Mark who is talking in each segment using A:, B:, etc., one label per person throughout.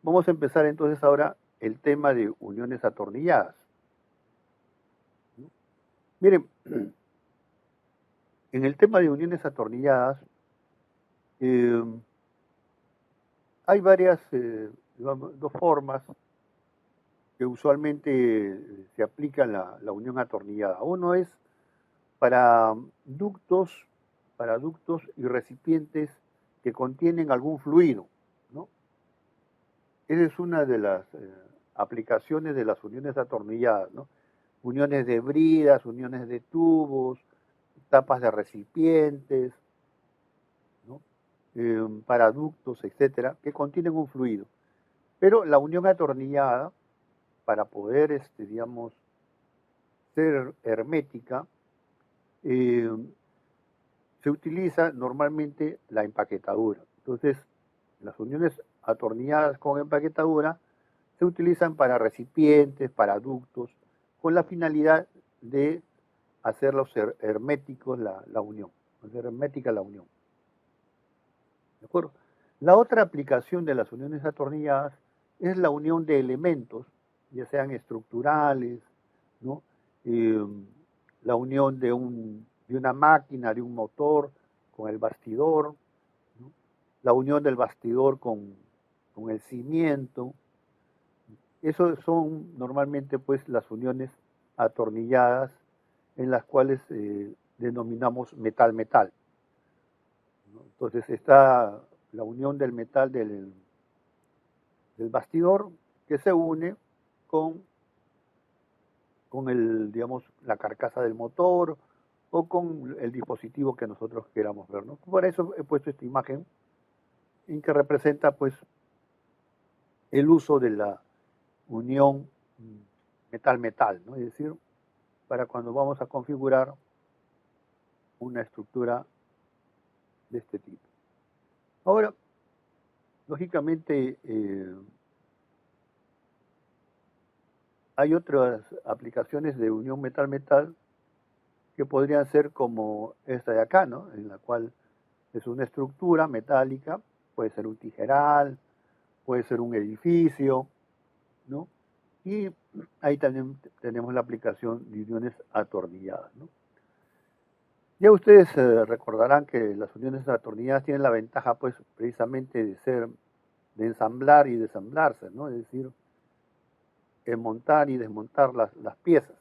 A: Vamos a empezar entonces ahora el tema de uniones atornilladas. Miren, en el tema de uniones atornilladas eh, hay varias, digamos, dos formas que usualmente se aplica la unión atornillada. Uno es para para ductos y recipientes que contienen algún fluido, ¿no? Esa es una de las aplicaciones de las uniones atornilladas, ¿no? Uniones de bridas, uniones de tubos, tapas de recipientes, ¿no? Para ductos, etcétera, que contienen un fluido. Pero la unión atornillada, para poder, digamos, ser hermética, eh, se utiliza normalmente la empaquetadura. Entonces, las uniones atornilladas con empaquetadura se utilizan para recipientes, para ductos, con la finalidad de hacerlos herméticos la unión, hacer hermética la unión. ¿De acuerdo? La otra aplicación de las uniones atornilladas es la unión de elementos, ya sean estructurales, ¿no? Eh, la unión de una máquina, de un motor con el bastidor, ¿no? La unión del bastidor con el cimiento. Eso son normalmente pues las uniones atornilladas en las cuales denominamos metal-metal, ¿no? Entonces está la unión del metal del bastidor que se une con, digamos, la carcasa del motor o con el dispositivo que nosotros queramos ver, ¿no? Por eso he puesto esta imagen en que representa pues el uso de la unión metal-metal, ¿no? Es decir, para cuando vamos a configurar una estructura de este tipo. Ahora, lógicamente, hay otras aplicaciones de unión metal-metal que podrían ser como esta de acá, ¿no? En la cual es una estructura metálica, puede ser un tijeral, puede ser un edificio, ¿no? Y ahí también tenemos la aplicación de uniones atornilladas, ¿no? Ya ustedes recordarán que las uniones atornilladas tienen la ventaja, pues, precisamente de ensamblar y desamblarse, ¿no? Es decir, montar y desmontar las piezas.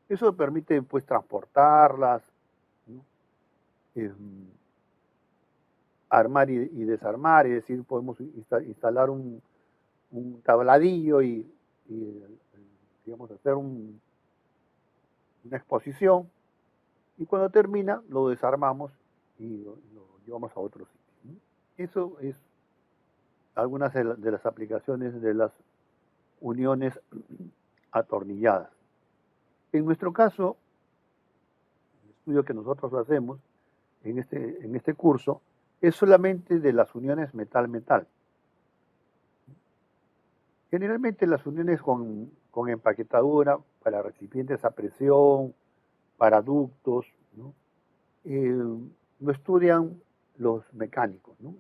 A: Eso permite, pues, transportarlas, ¿no? Eh, armar y desarmar, es decir, podemos instalar un tabladillo y, digamos, hacer una exposición y cuando termina lo desarmamos y lo llevamos a otro sitio, ¿no? Eso es algunas de las aplicaciones de las uniones atornilladas. En nuestro caso, el estudio que nosotros hacemos en este curso es solamente de las uniones metal-metal. Generalmente las uniones con empaquetadura para recipientes a presión, para ductos, ¿no? Lo estudian los mecánicos, ¿no?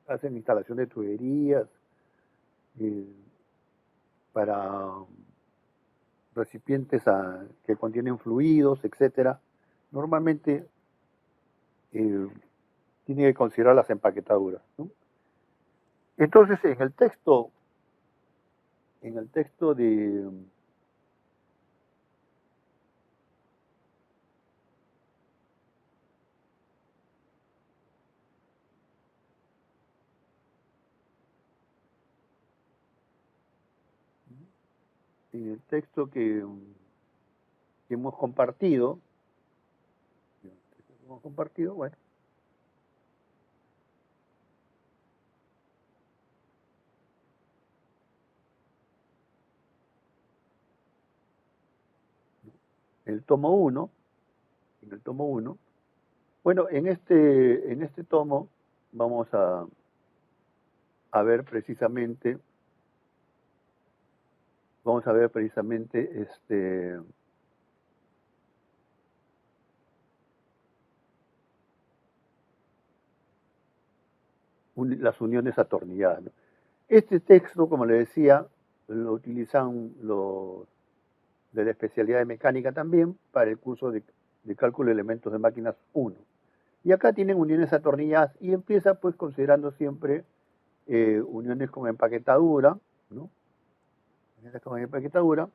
A: Hacen instalación de tuberías eh, para recipientes que contienen fluidos, etcétera. Normalmente eh, tiene que considerar las empaquetaduras, ¿no? Entonces, en el texto en el texto que hemos compartido, bueno, el tomo uno, en el tomo uno, bueno, en este tomo vamos a ver precisamente, las uniones atornilladas, ¿no? Este texto, como le decía, lo utilizan los de la especialidad de mecánica también para el curso de cálculo de elementos de máquinas 1. Y acá tienen uniones atornilladas y empieza pues considerando siempre uniones con empaquetadura, ¿no? Uniones con empaquetadura.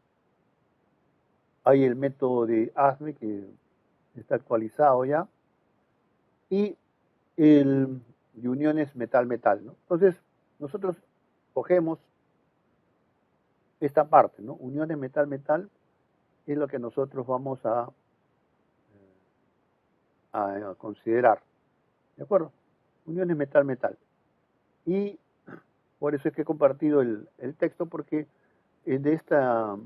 A: Hay el método de ASME que está actualizado ya y el de uniones metal-metal, ¿no? Entonces, nosotros cogemos esta parte, ¿no? Uniones metal-metal es lo que nosotros vamos a considerar, ¿de acuerdo? Uniones metal-metal. Y por eso es que he compartido el texto, porque de esta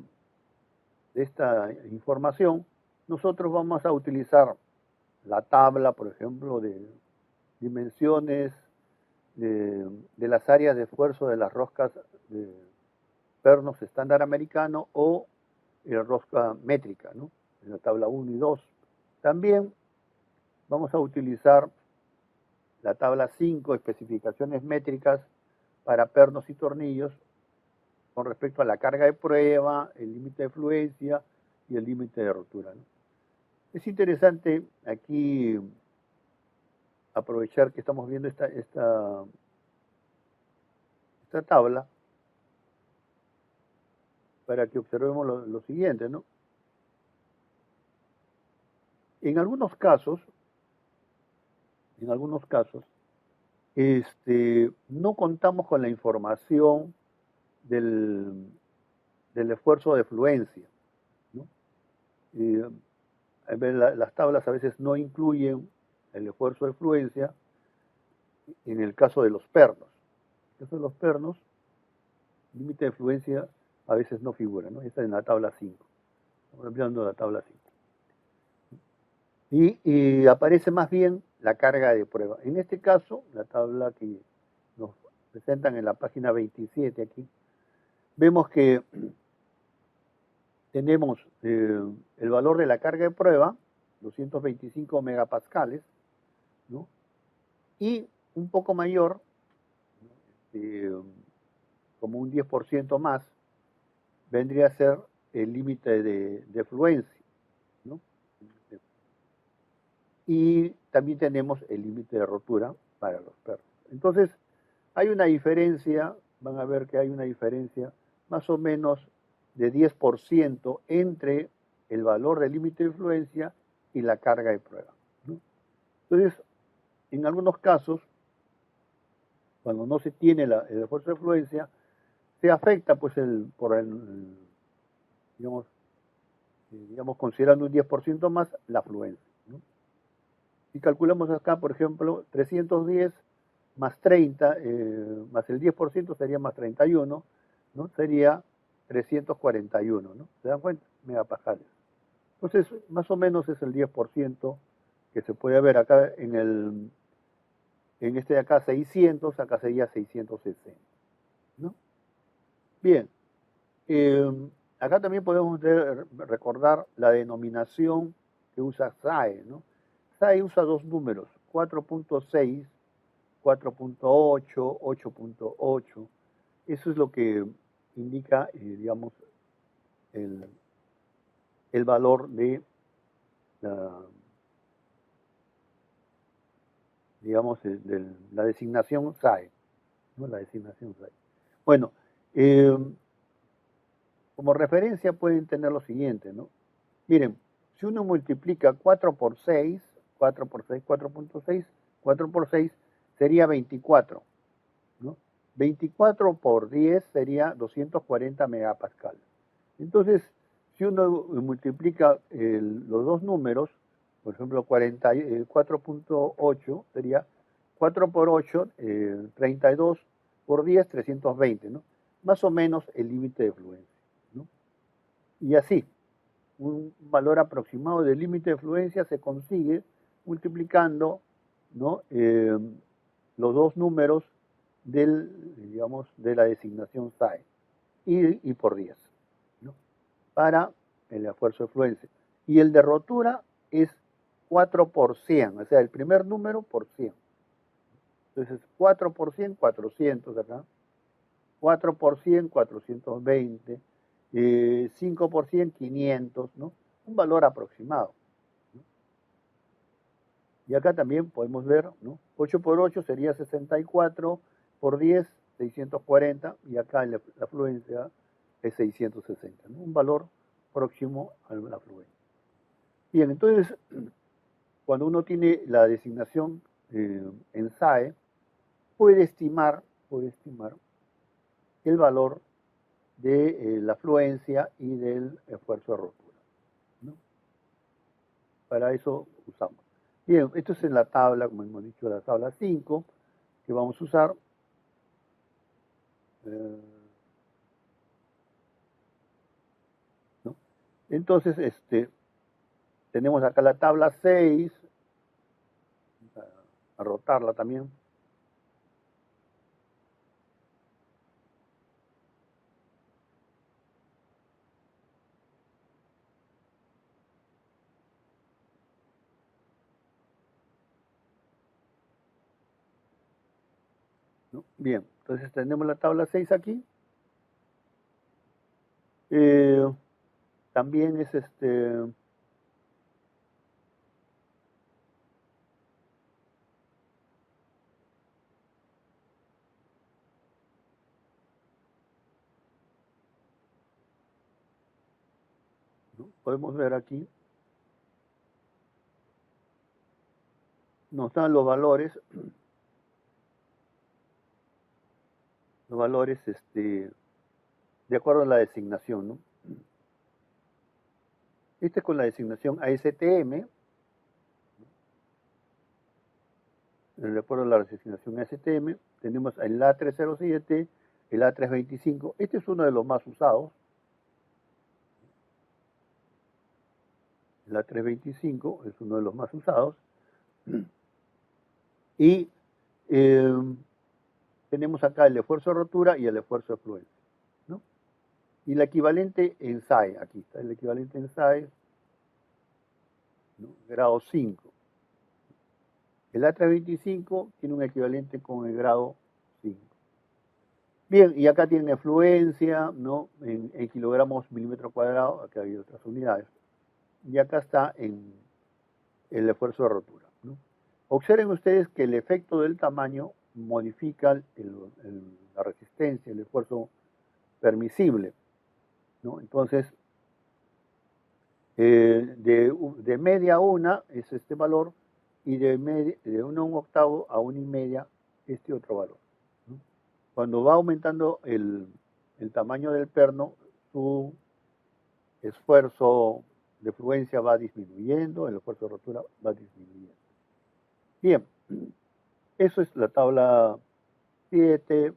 A: información nosotros vamos a utilizar la tabla, por ejemplo, de dimensiones de las áreas de esfuerzo de las roscas de pernos estándar americano o rosca métrica, ¿no? En la tabla 1 y 2. También vamos a utilizar la tabla 5, especificaciones métricas para pernos y tornillos con respecto a la carga de prueba, el límite de fluencia y el límite de rotura, ¿no? Es interesante aquí aprovechar que estamos viendo esta tabla para que observemos lo siguiente, ¿no? En algunos casos, no contamos con la información del esfuerzo de fluencia, ¿no? Las tablas a veces no incluyen el esfuerzo de fluencia en el caso de los pernos. En el caso de los pernos, el límite de fluencia a veces no figura, ¿no? Está en la tabla 5. Estamos hablando de la tabla 5. Y aparece más bien la carga de prueba. En este caso, la tabla que nos presentan en la página 27 aquí, vemos que tenemos el valor de la carga de prueba, 225 megapascales, ¿no? Y un poco mayor, como un 10% más, vendría a ser el límite de fluencia, ¿no? Y también tenemos el límite de rotura para los perros. Entonces, hay una diferencia, van a ver que hay una diferencia más o menos de 10% entre el valor del límite de influencia y la carga de prueba, ¿no? Entonces, en algunos casos, cuando no se tiene el esfuerzo de influencia, se afecta pues digamos, considerando un 10% más la fluencia, ¿no? Si calculamos acá, por ejemplo, 310 más 30, más el 10% sería más 31, ¿no? Sería 341, ¿no? ¿Se dan cuenta? Megapascales. Entonces, más o menos es el 10% que se puede ver acá en este de acá 600, acá sería 660, ¿no? Bien, acá también podemos recordar la denominación que usa SAE, ¿no? SAE usa dos números, 4.6, 4.8, 8.8. Eso es lo que indica, digamos, el valor de la, digamos, de la designación SAE, ¿no? La designación SAE. Bueno, como referencia pueden tener lo siguiente, ¿no? Miren, si uno multiplica 4 por 6, 4 por 6, 4.6, 4 por 6 sería 24, ¿no? 24 por 10 sería 240 megapascal. Entonces, si uno multiplica los dos números, por ejemplo, 4.8 sería 4 por 8, 32 por 10, 320, ¿no? Más o menos el límite de fluencia, ¿no? Y así, un valor aproximado del límite de fluencia se consigue multiplicando, ¿no? Los dos números digamos, de la designación SAE y por 10, ¿no? Para el esfuerzo de fluencia. Y el de rotura es 4 por 100, o sea, el primer número por 100. Entonces, 4 por 100, 400 acá. 4 por 100, 420, 5 por 100, 500, ¿no? Un valor aproximado. ¿No? Y acá también podemos ver, ¿no? 8 por 8 sería 64, por 10, 640, y acá la afluencia es 660, ¿no? Un valor próximo a la afluencia. Bien, entonces, cuando uno tiene la designación en SAE, puede estimar el valor de la afluencia y del esfuerzo de rotura, ¿no? Para eso usamos. Bien, esto es en la tabla, como hemos dicho, la tabla 5, que vamos a usar. ¿No? Entonces, tenemos acá la tabla 6, a rotarla también. ¿No? Bien, entonces tenemos la tabla 6 aquí. También es ¿no? Podemos ver aquí, nos dan los valores de acuerdo a la designación, ¿no? Este es con la designación ASTM, de acuerdo a la designación ASTM, tenemos el A307, el A325, este es uno de los más usados, el A325 es uno de los más usados, y tenemos acá el esfuerzo de rotura y el esfuerzo de fluencia, ¿no? Y el equivalente en SAE, aquí está el equivalente en SAE, ¿no? Grado 5. El A325 tiene un equivalente con el grado 5. Bien, y acá tiene fluencia, ¿no? En kilogramos milímetro cuadrado, acá hay otras unidades. Y acá está en el esfuerzo de rotura, ¿no? Observen ustedes que el efecto del tamaño modifica la resistencia, el esfuerzo permisible, ¿no? Entonces, de media a una es este valor, y de 1 a 1 octavo a 1 y media este otro valor, ¿no? Cuando va aumentando el tamaño del perno, su esfuerzo de fluencia va disminuyendo, el esfuerzo de rotura va disminuyendo. Bien, eso es la tabla 7.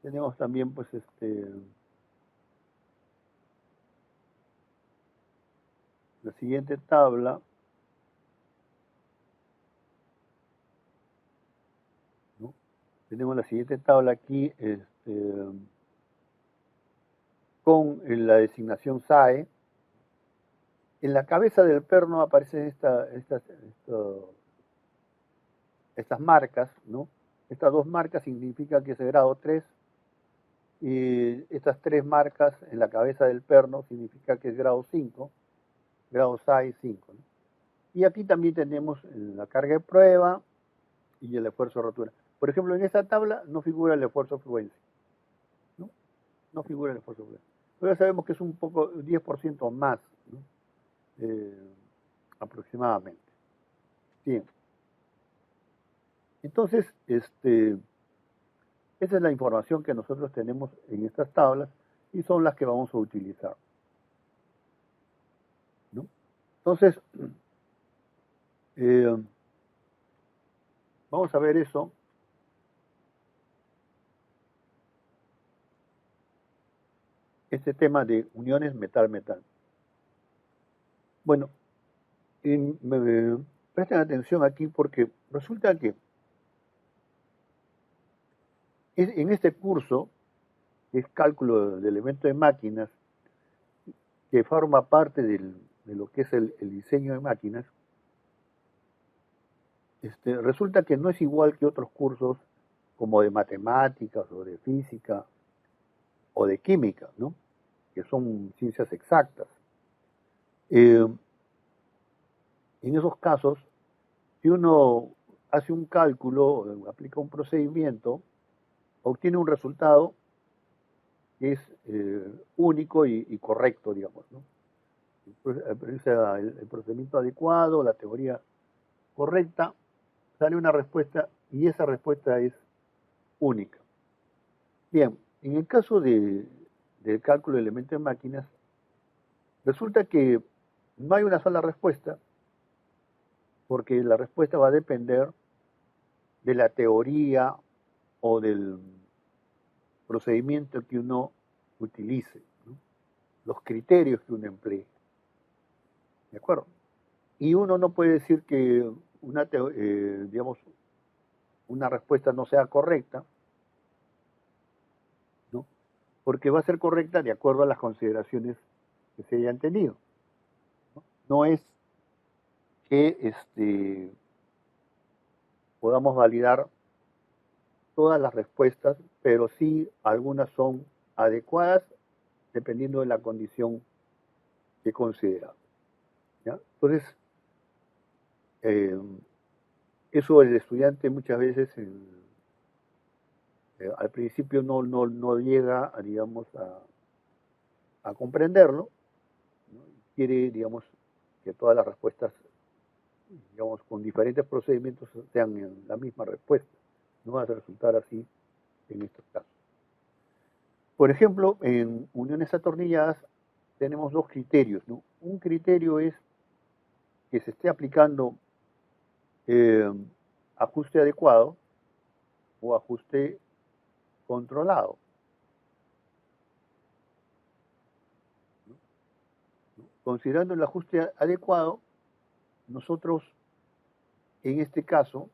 A: Tenemos también, pues, la siguiente tabla, ¿no? Tenemos la siguiente tabla aquí, con la designación SAE. En la cabeza del perno aparecen estas marcas, ¿no? Estas dos marcas significan que es de grado 3, y estas tres marcas en la cabeza del perno significa que es grado 5, grado SAE 5, ¿no? Y aquí también tenemos la carga de prueba y el esfuerzo de rotura. Por ejemplo, en esta tabla no figura el esfuerzo de fluencia, ¿no? No figura el esfuerzo de fluencia. Pero ya sabemos que es un poco, 10% más, ¿no? Aproximadamente. Bien. Entonces, esa es la información que nosotros tenemos en estas tablas y son las que vamos a utilizar, ¿no? Entonces, vamos a ver eso. Este tema de uniones metal-metal. Bueno, presten atención aquí porque resulta que en este curso, que es cálculo de elementos de máquinas, que forma parte de lo que es el diseño de máquinas, resulta que no es igual que otros cursos como de matemáticas o de física o de química, ¿no? Que son ciencias exactas. Eh, en esos casos, si uno hace un cálculo, aplica un procedimiento, obtiene un resultado que es único y correcto, digamos, ¿no? El procedimiento adecuado, la teoría correcta, sale una respuesta y esa respuesta es única. Bien, en el caso del cálculo de elementos de máquinas, resulta que no hay una sola respuesta, porque la respuesta va a depender de la teoría o del procedimiento que uno utilice, ¿no? Los criterios que uno emplee. ¿De acuerdo? Y uno no puede decir que digamos, una respuesta no sea correcta, ¿no? Porque va a ser correcta de acuerdo a las consideraciones que se hayan tenido. No es que podamos validar todas las respuestas, pero sí algunas son adecuadas dependiendo de la condición que consideramos, ¿ya? Entonces, eh, eso el estudiante muchas veces al principio no llega, digamos, a comprenderlo, ¿no? Quiere, digamos, que todas las respuestas, digamos, con diferentes procedimientos sean la misma respuesta. No va a resultar así en estos casos. Por ejemplo, en uniones atornilladas tenemos dos criterios, ¿no? Un criterio es que se esté aplicando eh, ajuste adecuado o ajuste controlado, ¿no? Considerando el ajuste adecuado, nosotros en este caso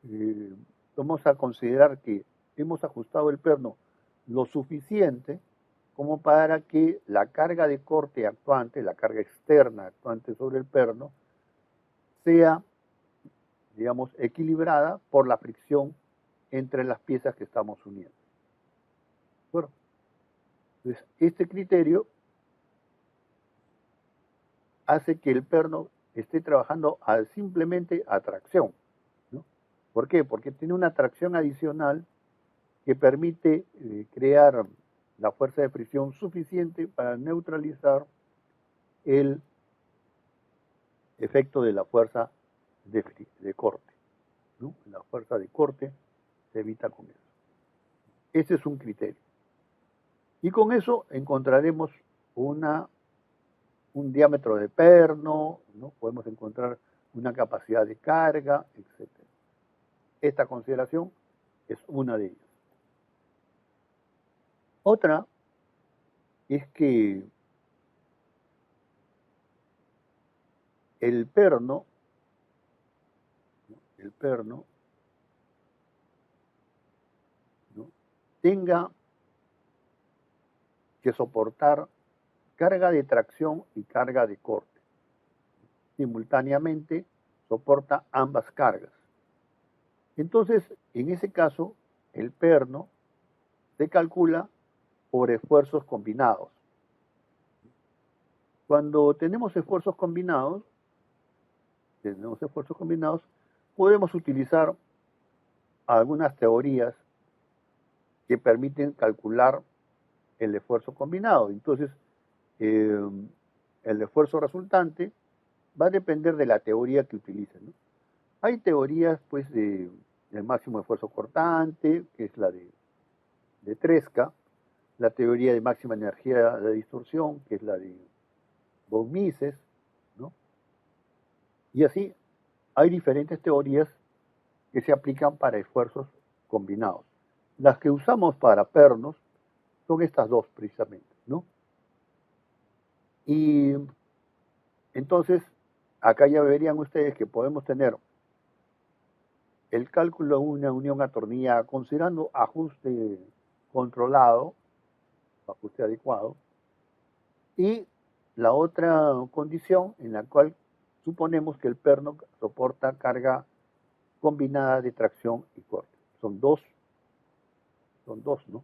A: eh, vamos a considerar que hemos ajustado el perno lo suficiente como para que la carga de corte actuante, la carga externa actuante sobre el perno, sea, digamos, equilibrada por la fricción entre las piezas que estamos uniendo. Bueno, entonces, este criterio hace que el perno esté trabajando simplemente a tracción, ¿no? ¿Por qué? Porque tiene una tracción adicional que permite crear la fuerza de fricción suficiente para neutralizar el efecto de la fuerza de corte, ¿no? La fuerza de corte se evita con eso. Ese es un criterio. Y con eso encontraremos un diámetro de perno, ¿no? Podemos encontrar una capacidad de carga, etc. Esta consideración es una de ellas. Otra es que el perno, ¿no? tenga que soportar carga de tracción y carga de corte. Simultáneamente soporta ambas cargas. Entonces, en ese caso, el perno se calcula por esfuerzos combinados. Cuando tenemos esfuerzos combinados, podemos utilizar algunas teorías que permiten calcular el esfuerzo combinado. Entonces, el esfuerzo resultante va a depender de la teoría que utilicen, ¿no? Hay teorías, pues, del máximo esfuerzo cortante, que es la de Tresca, la teoría de máxima energía de distorsión, que es la de von Mises, ¿no? Y así hay diferentes teorías que se aplican para esfuerzos combinados. Las que usamos para pernos son estas dos precisamente, ¿no? Y entonces, acá ya verían ustedes que podemos tener el cálculo de una unión atornillada considerando ajuste controlado, ajuste adecuado, y la otra condición en la cual suponemos que el perno soporta carga combinada de tracción y corte. Son dos, ¿no?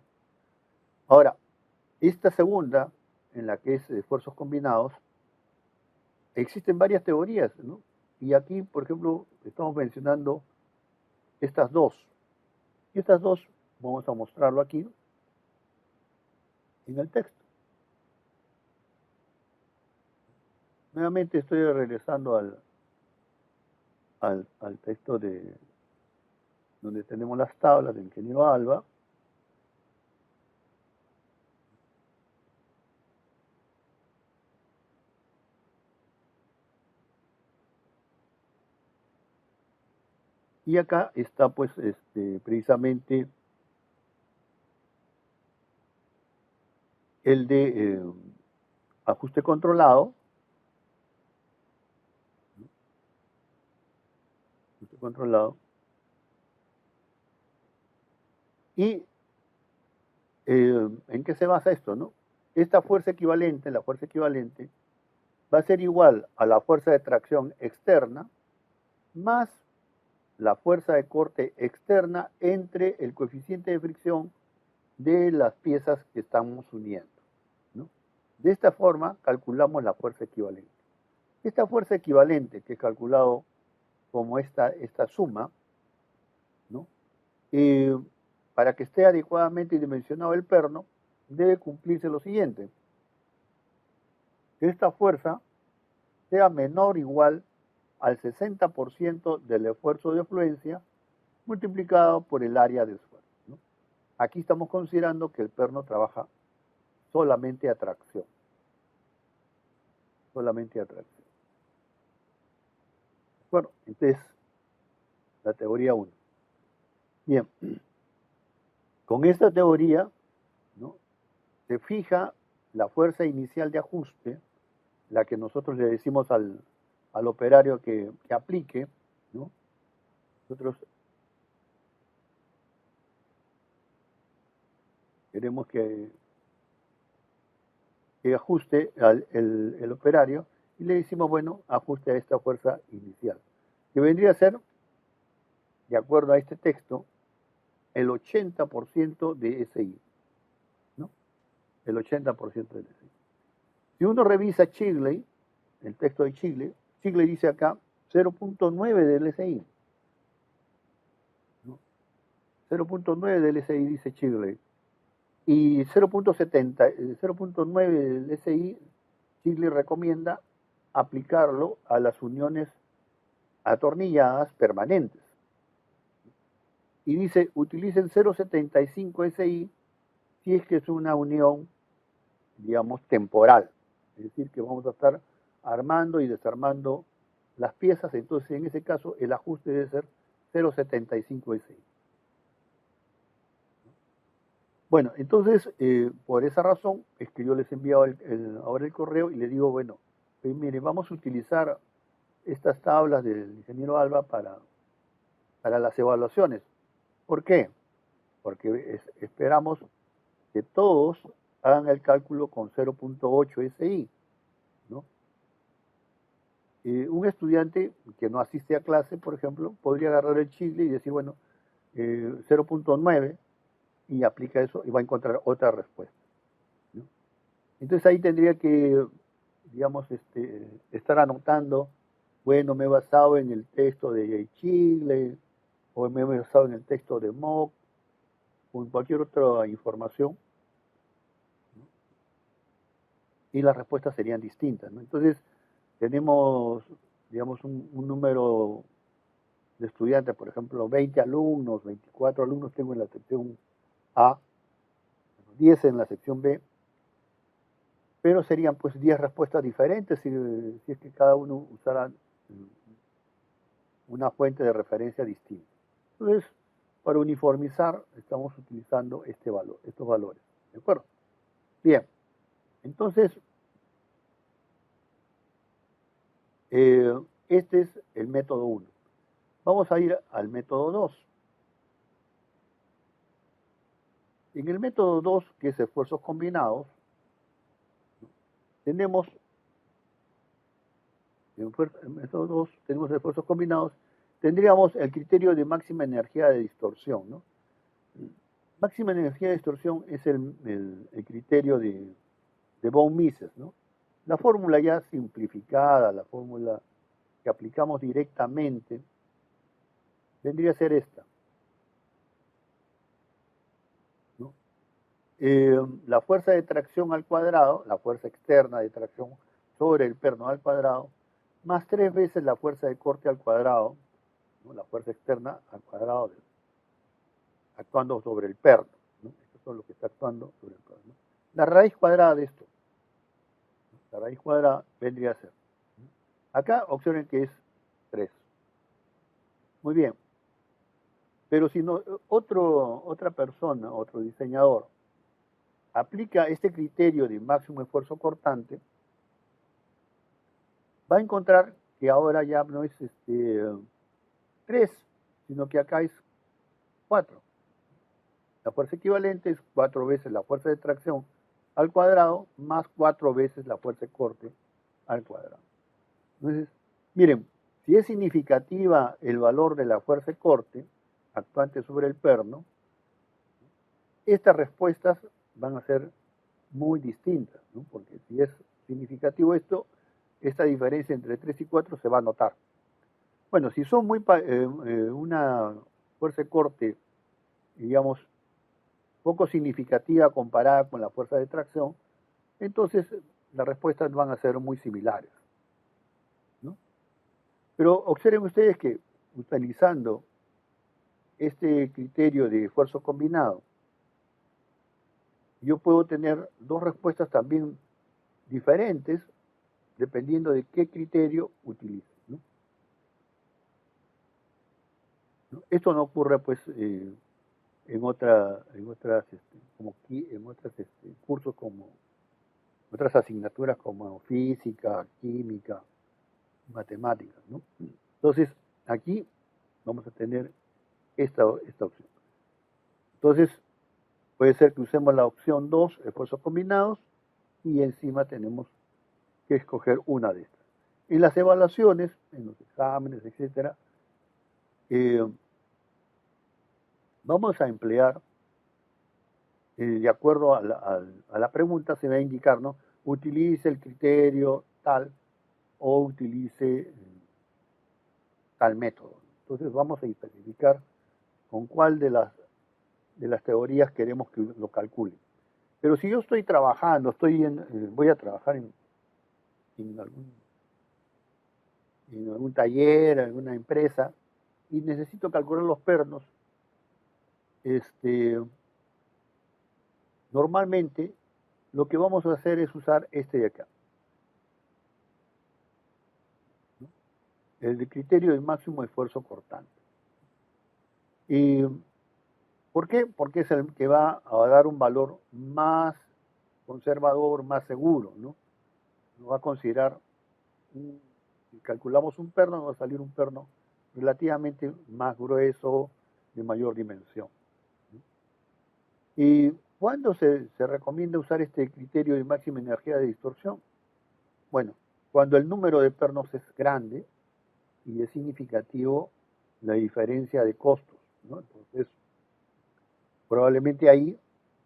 A: Ahora, esta segunda, en la que es esfuerzos combinados, existen varias teorías, ¿no? Y aquí, por ejemplo, estamos mencionando estas dos. Y estas dos, vamos a mostrarlo aquí en el texto. Nuevamente estoy regresando al texto de donde tenemos las tablas del ingeniero Alba. Y acá está pues precisamente el de ajuste controlado. Ajuste controlado. Y ¿en qué se basa esto, no? Esta fuerza equivalente, la fuerza equivalente, va a ser igual a la fuerza de tracción externa más la fuerza de corte externa entre el coeficiente de fricción de las piezas que estamos uniendo, ¿no? De esta forma calculamos la fuerza equivalente. Esta fuerza equivalente que he calculado como esta suma, ¿no? Para que esté adecuadamente dimensionado el perno, debe cumplirse lo siguiente: que esta fuerza sea menor o igual al 60% del esfuerzo de fluencia multiplicado por el área de esfuerzo, ¿no? Aquí estamos considerando que el perno trabaja solamente a tracción. Solamente a tracción. Bueno, entonces, la teoría 1. Bien, con esta teoría, ¿no?, se fija la fuerza inicial de ajuste, la que nosotros le decimos al operario que aplique, ¿no? Nosotros queremos que ajuste el operario y le decimos, bueno, ajuste a esta fuerza inicial, que vendría a ser, de acuerdo a este texto, el 80% de SI, ¿no? El 80% de SI. Si uno revisa Chigley, el texto de Chigley dice acá 0.9 del SI, ¿no? 0.9 del SI dice Chigley. Y 0.9 del SI, Chigley recomienda aplicarlo a las uniones atornilladas permanentes. Y dice, utilicen 0.75 SI si es que es una unión, digamos, temporal. Es decir, que vamos a estar armando y desarmando las piezas, entonces en ese caso el ajuste debe ser 0.75 SI. Bueno, entonces, por esa razón es que yo les he enviado ahora el correo y le digo, bueno, mire, vamos a utilizar estas tablas del ingeniero Alba para las evaluaciones. ¿Por qué? Porque esperamos que todos hagan el cálculo con 0.8 SI, ¿no? Un estudiante que no asiste a clase, por ejemplo, podría agarrar el Chigley y decir, bueno, 0.9, y aplica eso y va a encontrar otra respuesta, ¿no? Entonces ahí tendría que, digamos, estar anotando, bueno, me he basado en el texto de Chigley, o me he basado en el texto de Mock, o en cualquier otra información, ¿no? Y las respuestas serían distintas, ¿no? Entonces, tenemos, digamos, un número de estudiantes, por ejemplo, 20 alumnos, 24 alumnos tengo en la sección A, 10 en la sección B, pero serían pues 10 respuestas diferentes si es que cada uno usara una fuente de referencia distinta. Entonces, para uniformizar, estamos utilizando estos valores. ¿De acuerdo? Bien, entonces, este es el método 1. Vamos a ir al método 2. En el método 2, que es esfuerzos combinados, tenemos, en el método 2 tenemos esfuerzos combinados tendríamos el criterio de máxima energía de distorsión, ¿no? Máxima energía de distorsión es el criterio de von Mises, ¿no? La fórmula ya simplificada, la fórmula que aplicamos directamente, vendría a ser esta, ¿no? La fuerza de tracción al cuadrado, la fuerza externa de tracción sobre el perno al cuadrado, más 3 veces la fuerza de corte al cuadrado, ¿no? La fuerza externa al cuadrado actuando sobre el perno, ¿no? Esto es lo que está actuando sobre el perno, ¿no? La raíz cuadrada de esto, ¿no? La raíz cuadrada vendría a ser, ¿no? Acá observen que es 3. Muy bien. Pero si no, otra persona, otro diseñador, aplica este criterio de máximo esfuerzo cortante, va a encontrar que ahora ya no es 3, sino que acá es 4. La fuerza equivalente es 4 veces la fuerza de tracción al cuadrado más 4 veces la fuerza de corte al cuadrado. Entonces, miren, si es significativa el valor de la fuerza de corte actuante sobre el perno, estas respuestas van a ser muy distintas, ¿no? Porque si es significativo esto, esta diferencia entre 3 y 4 se va a notar. Bueno, si son una fuerza de corte, digamos, poco significativa comparada con la fuerza de tracción, entonces las respuestas van a ser muy similares, ¿no? Pero observen ustedes que utilizando este criterio de esfuerzo combinado, yo puedo tener dos respuestas también diferentes dependiendo de qué criterio utilice, ¿no? Esto no ocurre pues en otras cursos como otras asignaturas como física, química, matemáticas, ¿no? Entonces aquí vamos a tener esta opción. Entonces puede ser que usemos la opción 2, esfuerzos combinados, y encima tenemos que escoger una de estas. En las evaluaciones, en los exámenes, etcétera, vamos a emplear, de acuerdo a la pregunta, se va a indicar, ¿no? Utilice el criterio tal o utilice tal método. Entonces vamos a especificar con cuál de las teorías queremos que lo calcule. Pero si yo estoy trabajando, voy a trabajar en algún taller, en alguna empresa, y necesito calcular los pernos, normalmente lo que vamos a hacer es usar este de acá, ¿no? El criterio de máximo esfuerzo cortante. ¿Y por qué? Porque es el que va a dar un valor más conservador, más seguro, ¿no? Nos va a considerar, si calculamos un perno, nos va a salir un perno relativamente más grueso, de mayor dimensión, ¿no? ¿Y cuándo se recomienda usar este criterio de máxima energía de distorsión? Bueno, cuando el número de pernos es grande y es significativo la diferencia de costos, ¿no? Entonces, probablemente ahí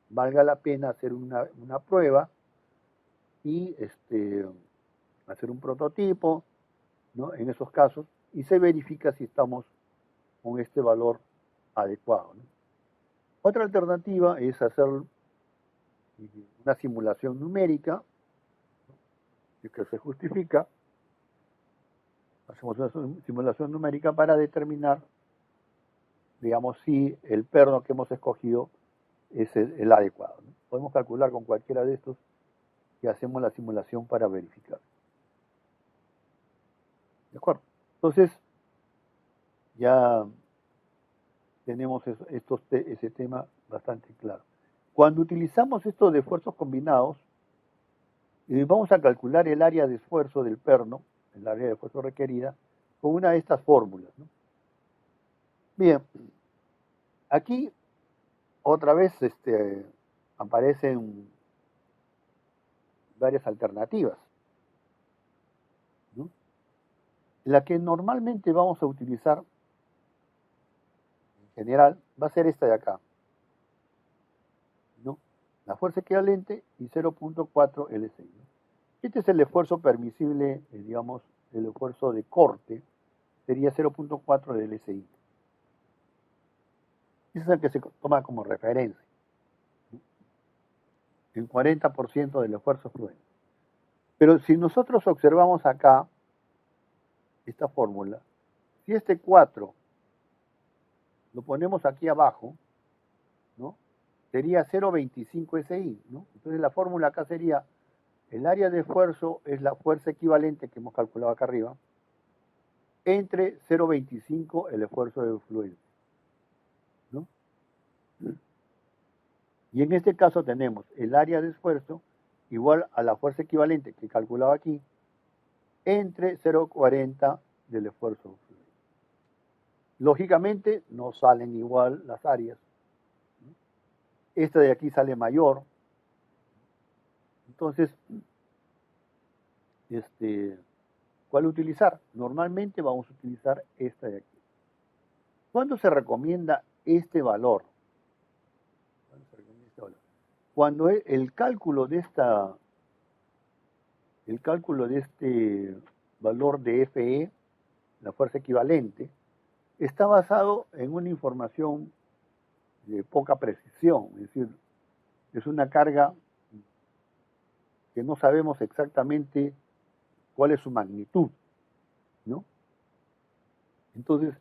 A: valga la pena hacer una prueba y hacer un prototipo, ¿no? En esos casos, y se verifica si estamos con este valor adecuado, ¿no? Otra alternativa es hacer una simulación numérica, ¿no? Que se justifica. Hacemos una simulación numérica para determinar, digamos, si el perno que hemos escogido es el adecuado, ¿no? Podemos calcular con cualquiera de estos y hacemos la simulación para verificar. ¿De acuerdo? Entonces, ya tenemos ese tema bastante claro. Cuando utilizamos esto de esfuerzos combinados, vamos a calcular el área de esfuerzo del perno, el área de esfuerzo requerida, con una de estas fórmulas, ¿no? Bien, aquí otra vez aparecen varias alternativas, ¿no? La que normalmente vamos a utilizar general va a ser esta de acá, ¿no? La fuerza equivalente y 0.4 LSI, ¿no? Este es el esfuerzo permisible, digamos, el esfuerzo de corte, sería 0.4 de LSI. Ese es el que se toma como referencia, ¿no? El 40% del esfuerzo fluente. Pero si nosotros observamos acá esta fórmula, si este 4 lo ponemos aquí abajo, ¿no? Sería 0.25 SI, ¿no? Entonces la fórmula acá sería, el área de esfuerzo es la fuerza equivalente que hemos calculado acá arriba, entre 0.25 el esfuerzo de fluencia, ¿no? Y en este caso tenemos el área de esfuerzo igual a la fuerza equivalente que calculaba aquí, entre 0.40 del esfuerzo. Lógicamente no salen igual las áreas. Esta de aquí sale mayor. Entonces, ¿cuál utilizar? Normalmente vamos a utilizar esta de aquí. ¿Cuándo se recomienda este valor? Cuando el cálculo de este valor de FE, la fuerza equivalente, está basado en una información de poca precisión, es decir, es una carga que no sabemos exactamente cuál es su magnitud, ¿no? Entonces,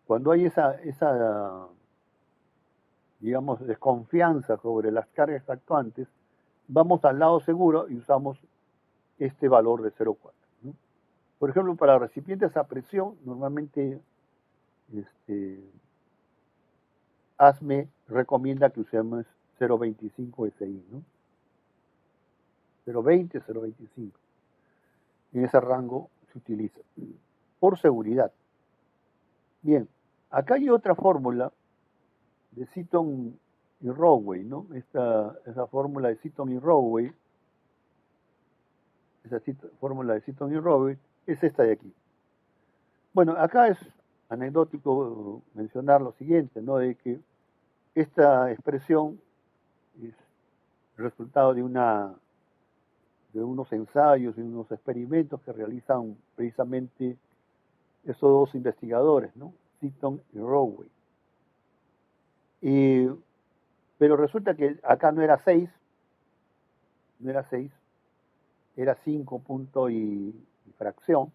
A: cuando hay esa digamos, desconfianza sobre las cargas actuantes, vamos al lado seguro y usamos este valor de 0,4, ¿no? Por ejemplo, para recipientes a presión, normalmente ASME recomienda que usemos 0,25 SI, ¿no? 0,20, 0,25. En ese rango se utiliza, por seguridad. Bien, acá hay otra fórmula de Seaton y Rowey, ¿no? Esa fórmula de Seaton y Rowey, fórmula de Seaton y Rowey, es esta de aquí. Bueno, acá es anecdótico mencionar lo siguiente, ¿no? De que esta expresión es resultado de unos ensayos y unos experimentos que realizan precisamente esos dos investigadores, ¿no? Seaton y Rowey. Pero resulta que acá no era 6, era 5 punto y fracción.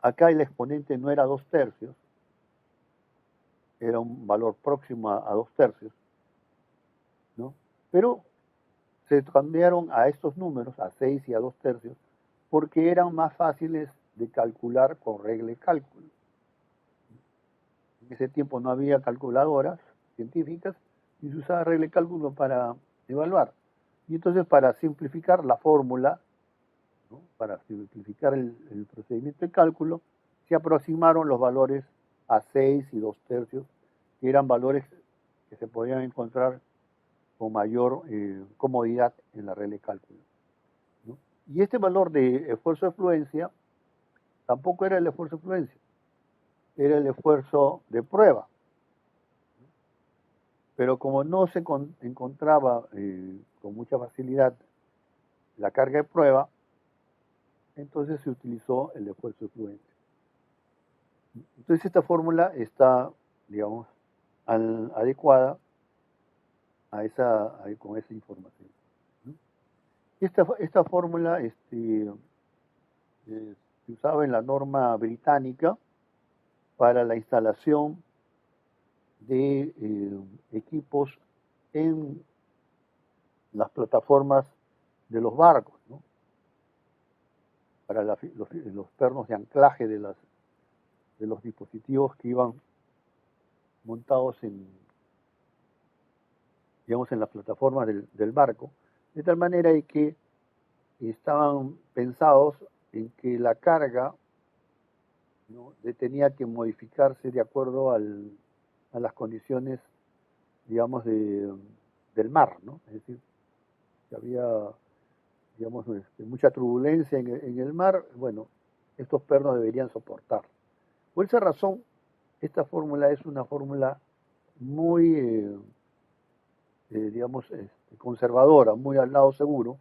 A: Acá el exponente no era 2/3, era un valor próximo a 2/3, ¿no? Pero se cambiaron a estos números, a 6 y a 2/3, porque eran más fáciles de calcular con regla de cálculo. En ese tiempo no había calculadoras científicas y se usaba regla de cálculo para evaluar. Y entonces, para simplificar la fórmula, ¿no? Para simplificar el procedimiento de cálculo, se aproximaron los valores a 6 y 2/3, que eran valores que se podían encontrar con mayor comodidad en la regla de cálculo, ¿no? Y este valor de esfuerzo de fluencia tampoco era el esfuerzo de fluencia, era el esfuerzo de prueba. Pero como no se encontraba con mucha facilidad la carga de prueba, entonces se utilizó el esfuerzo de fluencia. Entonces esta fórmula está, digamos, adecuada con esa información, ¿no? Esta fórmula se usaba en la norma británica para la instalación de equipos en las plataformas de los barcos, ¿no? Para los pernos de anclaje de los dispositivos que iban montados digamos, en las plataformas del barco, de tal manera de que estaban pensados en que la carga, ¿no? tenía que modificarse de acuerdo a las condiciones, digamos, del mar, ¿no? Es decir, que había, digamos, mucha turbulencia en el mar, bueno, estos pernos deberían soportar. Por esa razón, esta fórmula es una fórmula muy, digamos, conservadora, muy al lado seguro,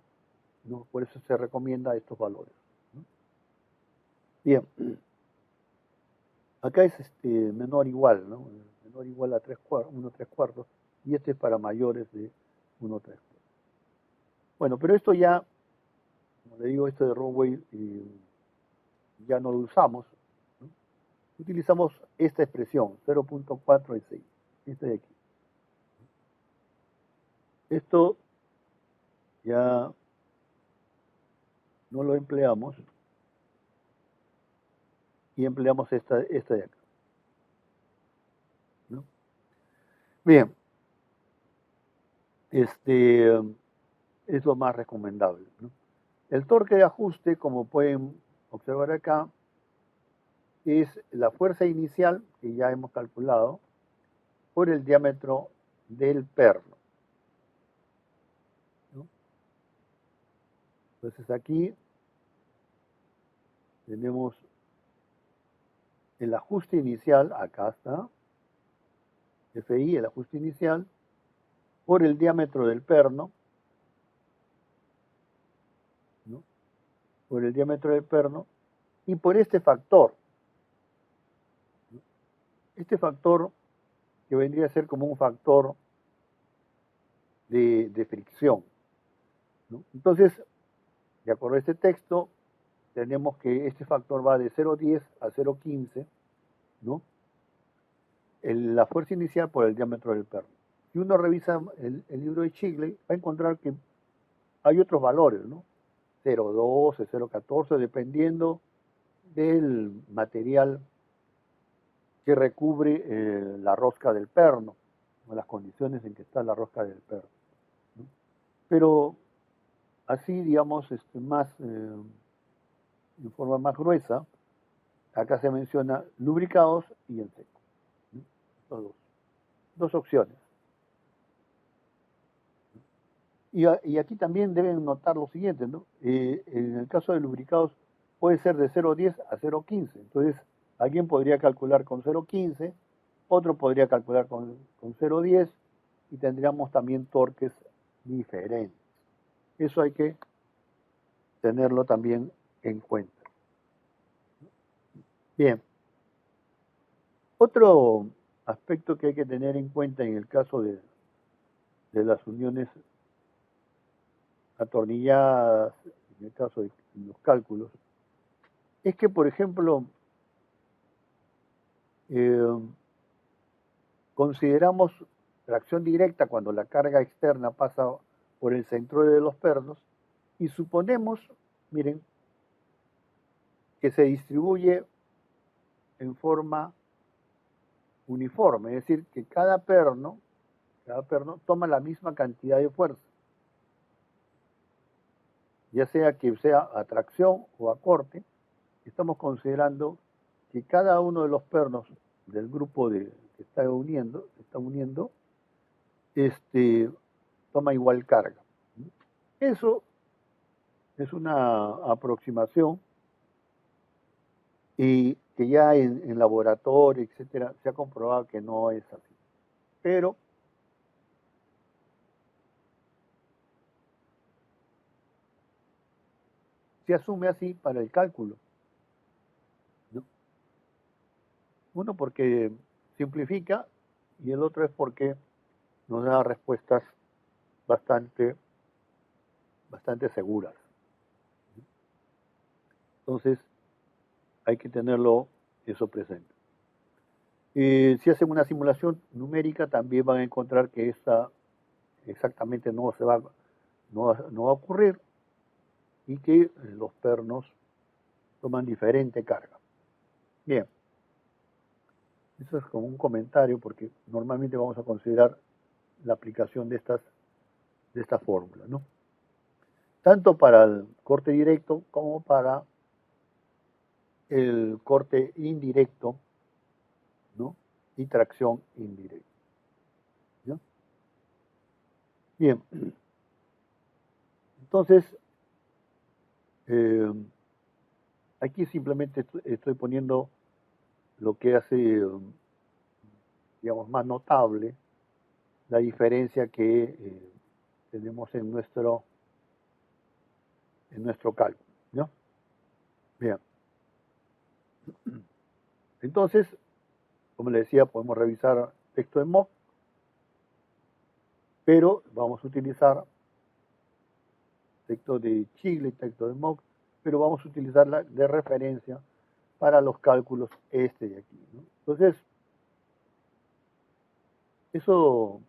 A: ¿no? Por eso se recomienda estos valores, ¿no? Bien, acá es menor igual, ¿no? Menor igual a 1 3 cuartos, y este es para mayores de 1 3 cuartos. Bueno, pero esto ya, como le digo, esto de Rodway ya no lo usamos, ¿no? Utilizamos esta expresión, 0.46, esta de aquí. Esto ya no lo empleamos y empleamos esta de acá, ¿no? Bien, es lo más recomendable, ¿no? El torque de ajuste, como pueden observar acá, es la fuerza inicial, que ya hemos calculado, por el diámetro del perno, ¿no? Entonces aquí tenemos el ajuste inicial, acá está, FI, el ajuste inicial, por el diámetro del perno, ¿no? Por el diámetro del perno, y por este factor, ¿no? Este factor que vendría a ser como un factor de fricción, ¿no? Entonces, de acuerdo a este texto, tenemos que este factor va de 0,10 a 0,15, ¿no? La fuerza inicial por el diámetro del perno. Si uno revisa el libro de Shigley, va a encontrar que hay otros valores, ¿no? 0,12, 0,14, dependiendo del material que recubre la rosca del perno, o las condiciones en que está la rosca del perno, ¿no? Pero así, digamos, en forma más gruesa, acá se menciona lubricados y en seco, ¿no? Son dos opciones. Y aquí también deben notar lo siguiente, ¿no? En el caso de lubricados puede ser de 0,10 a 0,15. Entonces, alguien podría calcular con 0,15, otro podría calcular con 0,10 y tendríamos también torques diferentes. Eso hay que tenerlo también en cuenta. Bien, otro aspecto que hay que tener en cuenta en el caso de las uniones atornilladas, en el caso de los cálculos, es que, por ejemplo, eh, consideramos tracción directa cuando la carga externa pasa por el centro de los pernos y suponemos, miren, que se distribuye en forma uniforme, es decir, que cada perno toma la misma cantidad de fuerza, ya sea que sea a tracción o a corte. Estamos considerando que cada uno de los pernos del grupo que está uniendo, toma igual carga. Eso es una aproximación y que ya en laboratorio, etcétera, se ha comprobado que no es así. Pero se asume así para el cálculo, ¿no? Uno porque simplifica y el otro es porque nos da respuestas bastante, bastante seguras. Entonces, hay que tenerlo eso presente. Si hacen una simulación numérica, también van a encontrar que esta exactamente no va a ocurrir y que los pernos toman diferente carga. Bien, eso es como un comentario porque normalmente vamos a considerar la aplicación de esta fórmula, ¿no? Tanto para el corte directo como para el corte indirecto, ¿no? Y tracción indirecta, ¿no? Bien, entonces, aquí simplemente estoy poniendo lo que hace digamos, más notable la diferencia que tenemos en nuestro cálculo, ¿no? Bien, entonces, como le decía, podemos revisar texto de mock, pero vamos a utilizar texto de Chile, texto de mock, pero vamos a utilizarla de referencia para los cálculos este de aquí, ¿no? Entonces, eso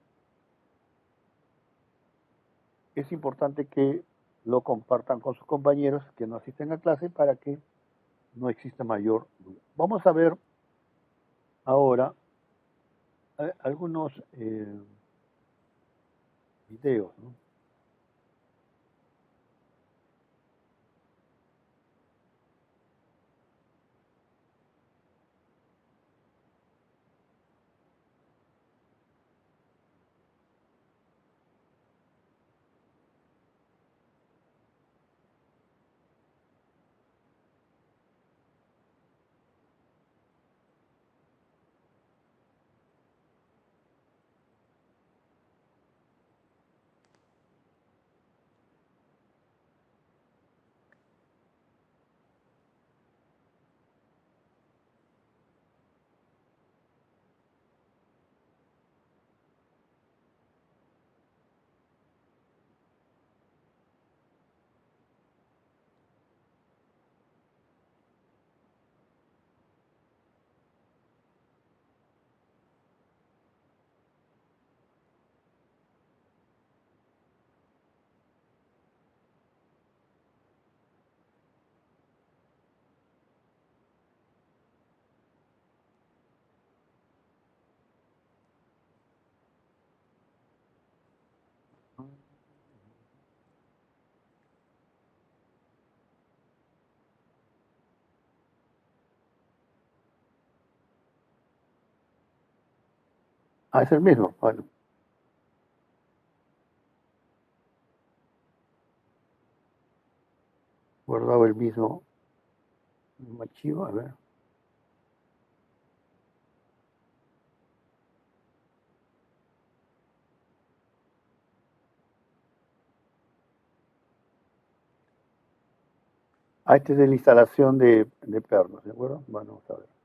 A: es importante que lo compartan con sus compañeros que no asisten a clase para que no exista mayor duda. Vamos a ver ahora algunos videos, ¿no? Ah, es el mismo. Bueno, guardado el mismo archivo, a ver. Ah, este es de la instalación de pernos, ¿de acuerdo? Bueno, vamos a ver.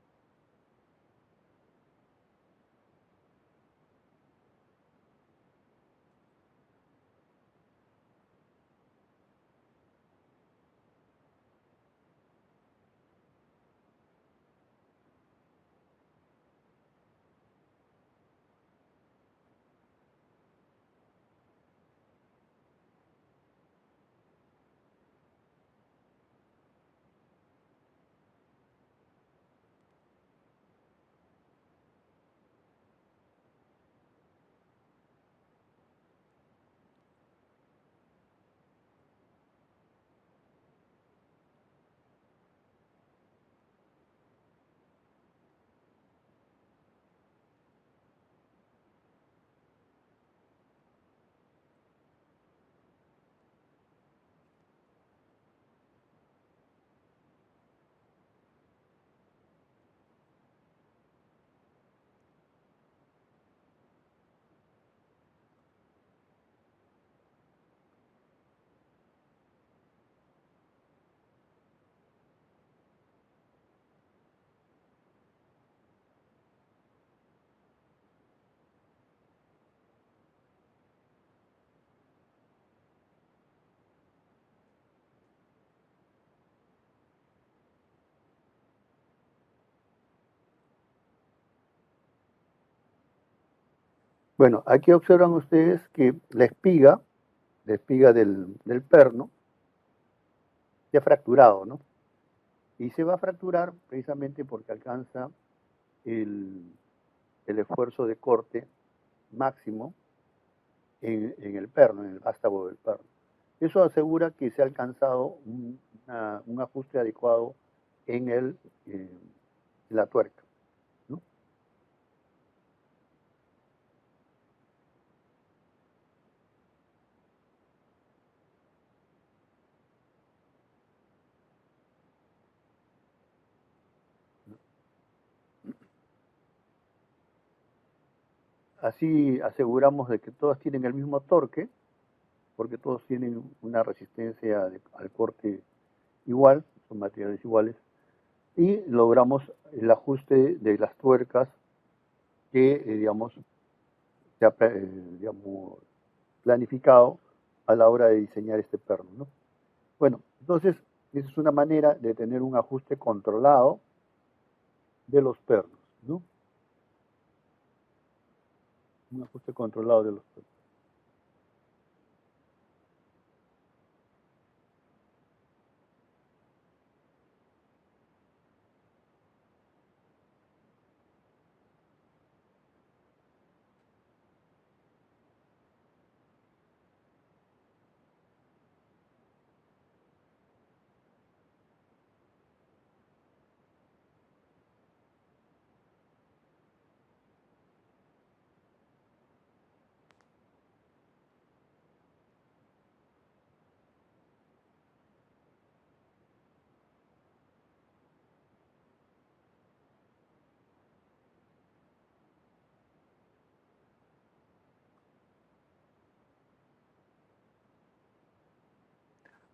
A: Bueno, aquí observan ustedes que la espiga del perno, se ha fracturado, ¿no? Y se va a fracturar precisamente porque alcanza el, el esfuerzo de corte máximo en el perno, en el vástago del perno. Eso asegura que se ha alcanzado un ajuste adecuado en, en la tuerca, ¿no? así aseguramos de que todas tienen el mismo torque, porque todos tienen una resistencia al corte igual, son materiales iguales, y logramos el ajuste de las tuercas que, digamos, se ha digamos, planificado a la hora de diseñar este perno, ¿no? Bueno, entonces, esa es una manera de tener un ajuste controlado de los pernos, ¿no? Un ajuste controlado de los pernos.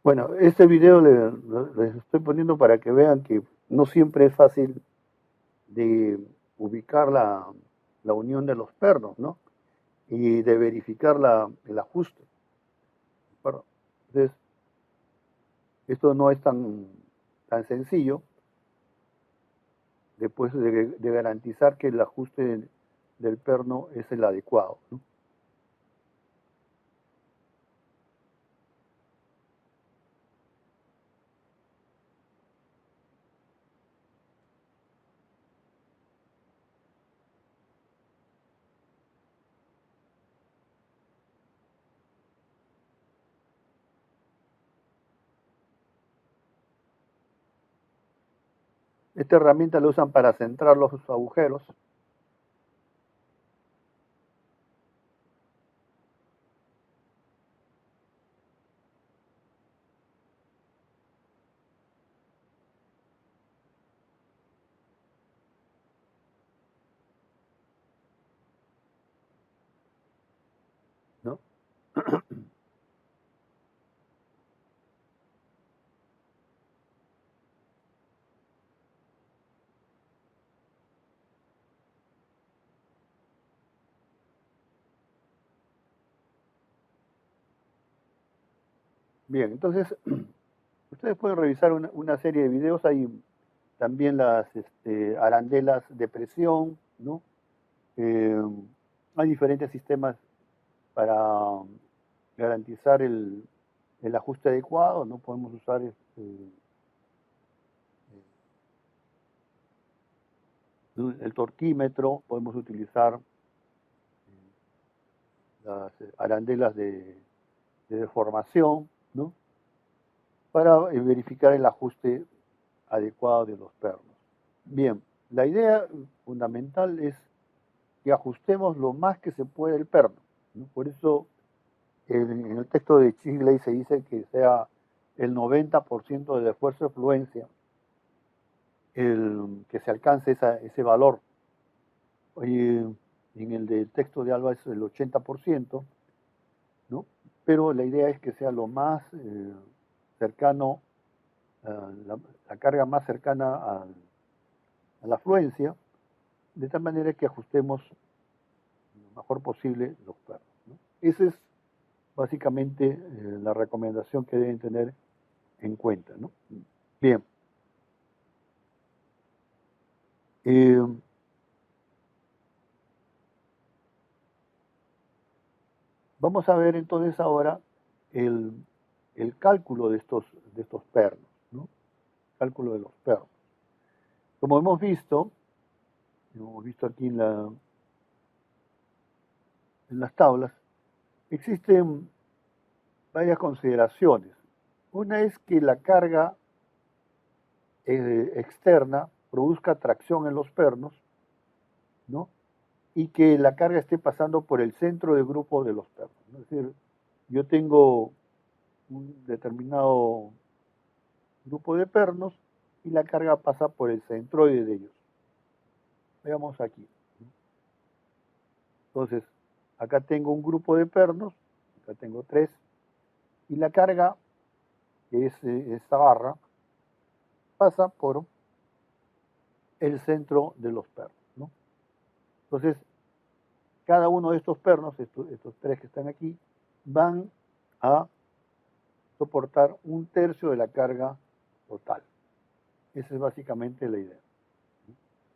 A: Bueno, este video les estoy poniendo para que vean que no siempre es fácil de ubicar la unión de los pernos, ¿no? Y de verificar el ajuste. Bueno, entonces, esto no es tan sencillo después de garantizar que el ajuste del perno es el adecuado, ¿no? Esta herramienta la usan para centrar los agujeros. ¿No? Bien, entonces ustedes pueden revisar una serie de videos, hay también las arandelas de presión, ¿no? Eh, hay diferentes sistemas para garantizar el ajuste adecuado, no podemos usar el torquímetro, podemos utilizar las arandelas de deformación, ¿no? Para verificar el ajuste adecuado de los pernos. Bien, la idea fundamental es que ajustemos lo más que se puede el perno, ¿no? Por eso en el texto de Shigley se dice que sea el 90% del esfuerzo de fluencia que se alcance ese valor. Y en el del texto de Alba es el 80%, ¿no? Pero la idea es que sea lo más cercano, la carga más cercana a la afluencia, de tal manera que ajustemos lo mejor posible los pernos, ¿no? Esa es básicamente la recomendación que deben tener en cuenta, ¿no? Bien. Eh, Vamos a ver entonces ahora el, el cálculo de estos pernos, ¿no? Cálculo de los pernos. Como hemos visto aquí en las tablas, existen varias consideraciones. Una es que la carga externa produzca tracción en los pernos, ¿no? Y que la carga esté pasando por el centro del grupo de los pernos, ¿no? Es decir, yo tengo un determinado grupo de pernos y la carga pasa por el centroide de ellos. Veamos aquí. Entonces, acá tengo un grupo de pernos, acá tengo 3, y la carga, que es esta barra, pasa por el centro de los pernos, ¿no? Entonces, cada uno de estos pernos, estos 3 que están aquí, van a soportar 1/3 de la carga total. Esa es básicamente la idea.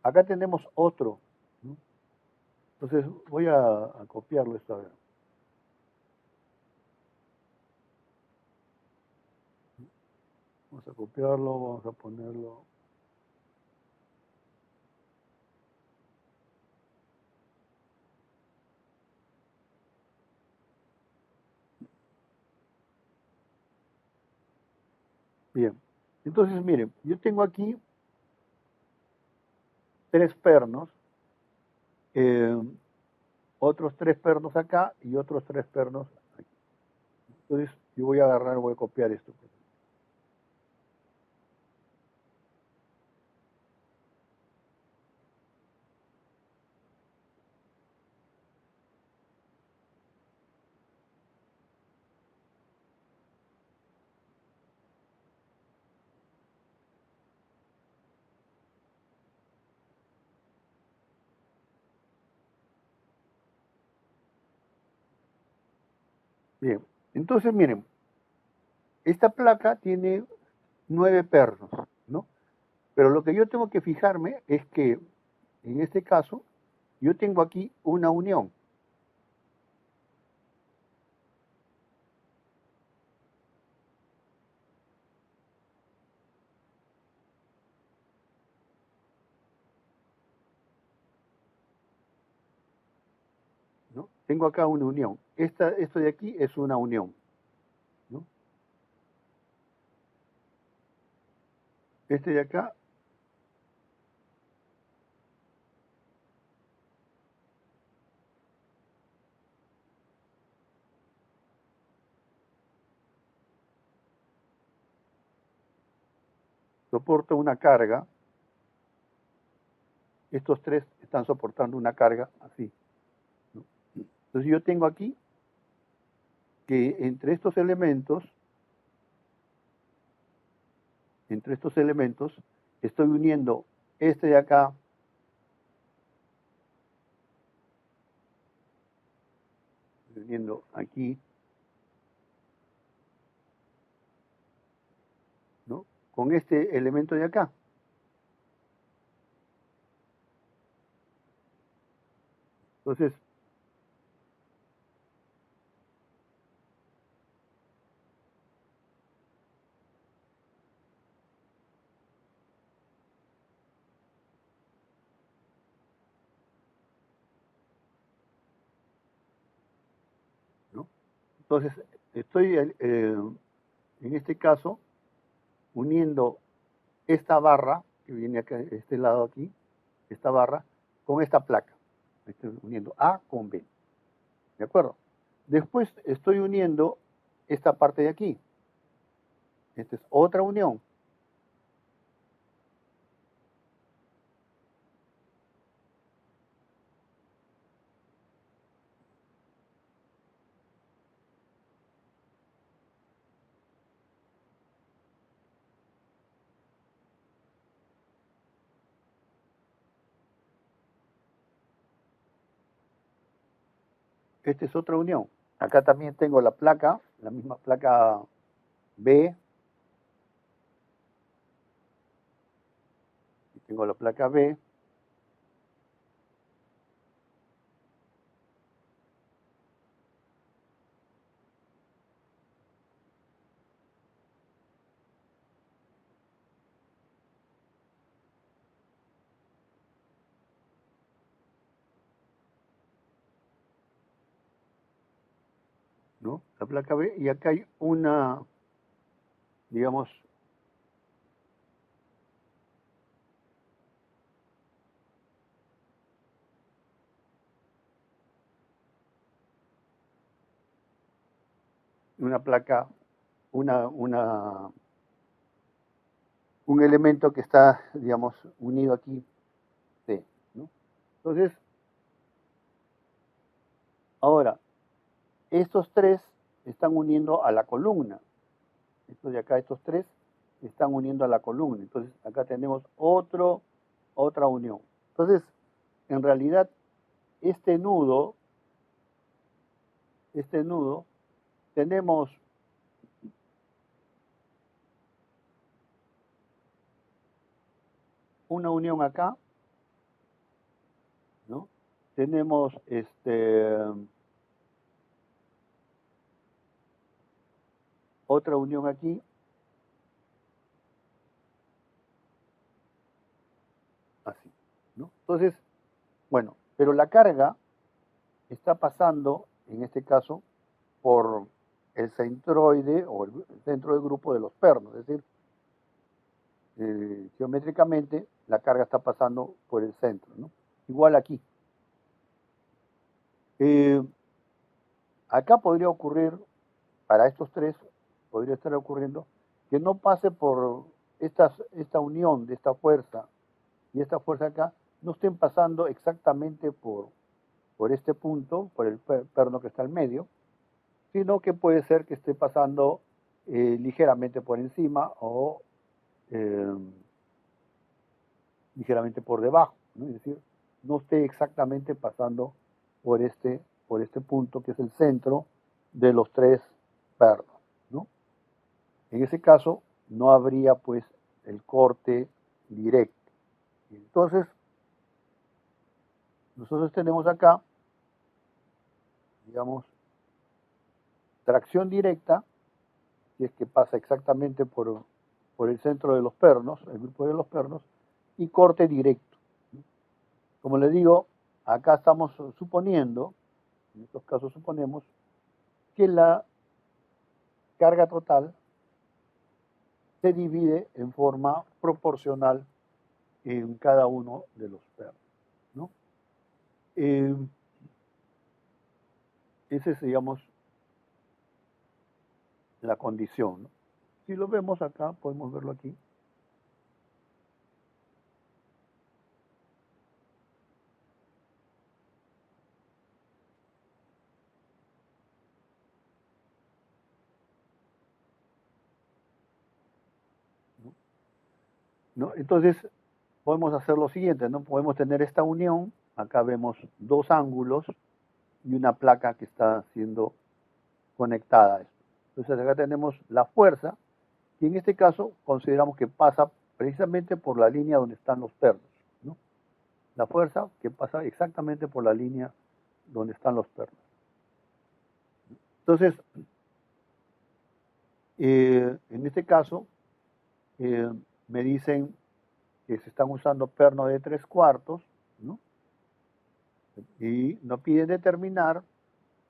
A: Acá tenemos otro, ¿no? Entonces voy a copiarlo esta vez. Vamos a copiarlo, vamos a ponerlo. Bien. Entonces, miren, yo tengo aquí 3 pernos, eh, otros 3 pernos acá y otros 3 pernos aquí. Entonces, yo voy a agarrar, voy a copiar esto. Bien. Entonces, miren, esta placa tiene 9 pernos, ¿no? Pero lo que yo tengo que fijarme es que, en este caso, yo tengo aquí una unión. ¿No? Tengo acá una unión. Esto de aquí es una unión, ¿no? Este de acá soporta una carga. Estos 3 están soportando una carga así, ¿no? Entonces yo tengo aquí que entre estos elementos, estoy uniendo este de acá, estoy uniendo aquí, ¿no? Con este elemento de acá. Entonces, ¿no? Entonces estoy en este caso uniendo esta barra que viene acá, este lado aquí, esta barra, con esta placa. Estoy uniendo A con B. ¿De acuerdo? Después estoy uniendo esta parte de aquí. Esta es otra unión. Esta es otra unión. Acá también tengo la placa, la misma placa B. Y tengo la placa B. ¿No? La placa B. Y acá hay una, digamos, una placa, una, un elemento que está, digamos, unido aquí, C, ¿no? Entonces, Ahora, estos tres están uniendo a la columna. Estos de acá, estos tres, están uniendo a la columna. Entonces, acá tenemos otra unión. Entonces, en realidad, este nudo, tenemos una unión acá, ¿no? Tenemos otra unión aquí, así, ¿no? Entonces, bueno, pero la carga está pasando, en este caso, por el centroide o el centro del grupo de los pernos, es decir, geométricamente la carga está pasando por el centro, ¿no? Igual aquí. Acá podría ocurrir, para estos tres, podría estar ocurriendo que no pase por esta unión de esta fuerza y esta fuerza acá, no estén pasando exactamente por este punto, por el perno que está al medio, sino que puede ser que esté pasando ligeramente por encima o ligeramente por debajo, ¿no? Es decir, no esté exactamente pasando por este punto que es el centro de los tres pernos, ¿no? En ese caso no habría pues el corte directo. Entonces, nosotros tenemos acá, digamos, tracción directa, si es que pasa exactamente por el centro de los pernos, el grupo de los pernos, y corte directo. Como les digo, acá estamos suponiendo, en estos casos suponemos, que la carga total se divide en forma proporcional en cada uno de los pernos, ¿no? Esa es, digamos, la condición, ¿no? Si lo vemos acá, podemos verlo aquí. ¿No? Entonces, podemos hacer lo siguiente, ¿no? Podemos tener esta unión, acá vemos dos ángulos y una placa que está siendo conectada a esto. Entonces, acá tenemos la fuerza, y en este caso consideramos que pasa precisamente por la línea donde están los pernos, ¿no? La fuerza que pasa exactamente por la línea donde están los pernos. Entonces, en este caso, me dicen que se están usando pernos de 3/4, ¿no? Y nos piden determinar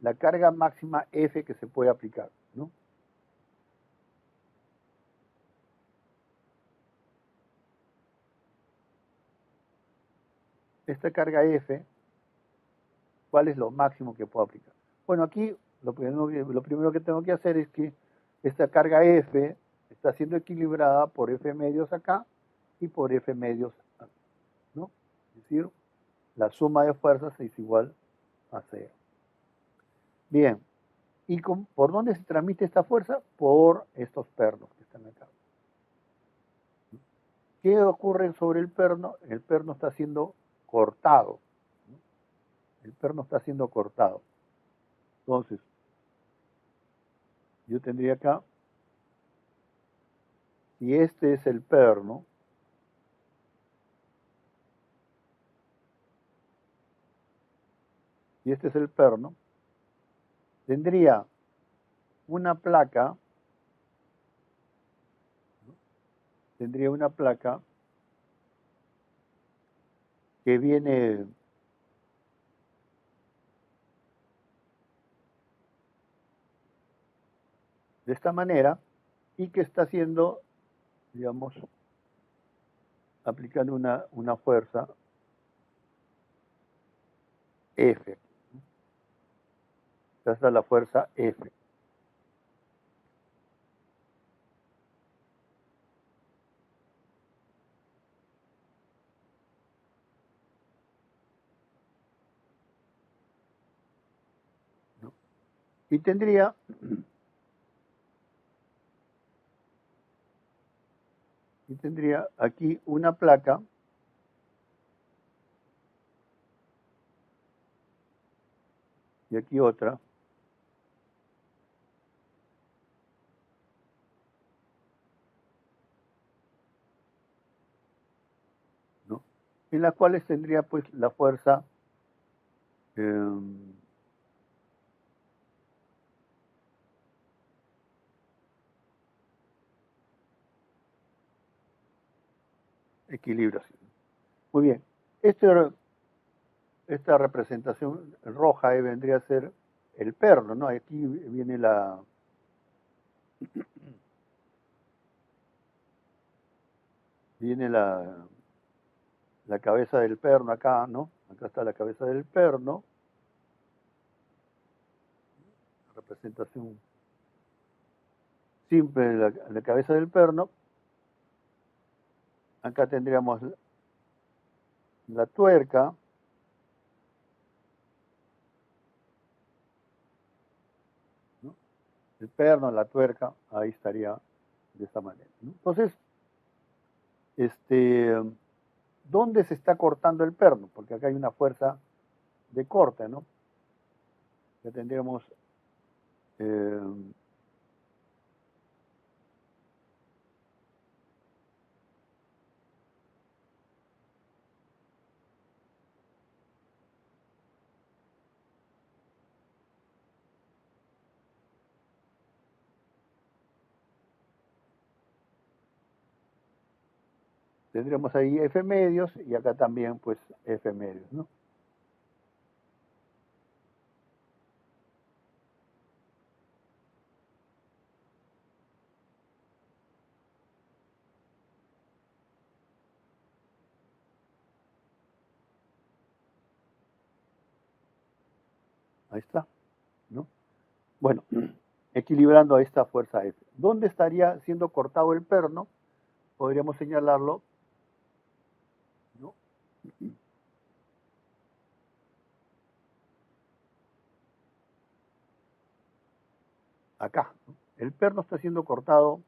A: la carga máxima F que se puede aplicar, ¿no? Esta carga F, ¿cuál es lo máximo que puedo aplicar? Bueno, aquí lo primero que tengo que hacer es que esta carga F está siendo equilibrada por F medios acá y por F medios acá, ¿no? Es decir, la suma de fuerzas es igual a 0. Bien, ¿y por dónde se transmite esta fuerza? Por estos pernos que están acá. ¿Qué ocurre sobre el perno? El perno está siendo cortado. El perno está siendo cortado. Entonces, yo tendría acá, si este es el perno, si este es el perno, tendría una placa, que viene de esta manera y que está haciendo, digamos, aplicando una fuerza F. Esta es la fuerza F. Y tendría aquí una placa y aquí otra, ¿no? En las cuales tendría pues la fuerza equilibración. Muy bien. Esta representación roja vendría a ser el perno, ¿no? Aquí viene la cabeza del perno acá, ¿no? Acá está la cabeza del perno, representación simple de la cabeza del perno. Acá tendríamos la tuerca, ¿no? El perno, la tuerca, ahí estaría de esta manera, ¿no? Entonces, ¿dónde se está cortando el perno? Porque acá hay una fuerza de corte, ¿no? Ya tendríamos eh, tendríamos ahí F medios y acá también pues F medios, ¿no? Ahí está, ¿no? Bueno, equilibrando a esta fuerza F. ¿Dónde estaría siendo cortado el perno? Podríamos señalarlo, ¿no? Acá, ¿no? El perno está siendo cortado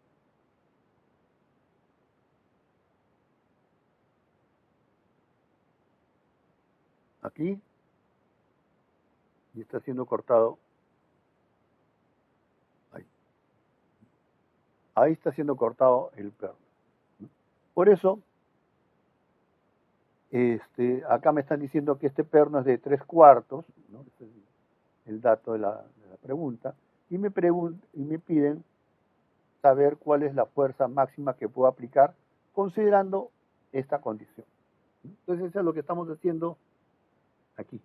A: aquí y está siendo cortado ahí. Ahí está siendo cortado el perno, ¿no? Por eso, acá me están diciendo que este perno es de 3/4, ¿no? Ese es el dato de la pregunta, y y me piden saber cuál es la fuerza máxima que puedo aplicar considerando esta condición. Entonces, eso es lo que estamos haciendo aquí.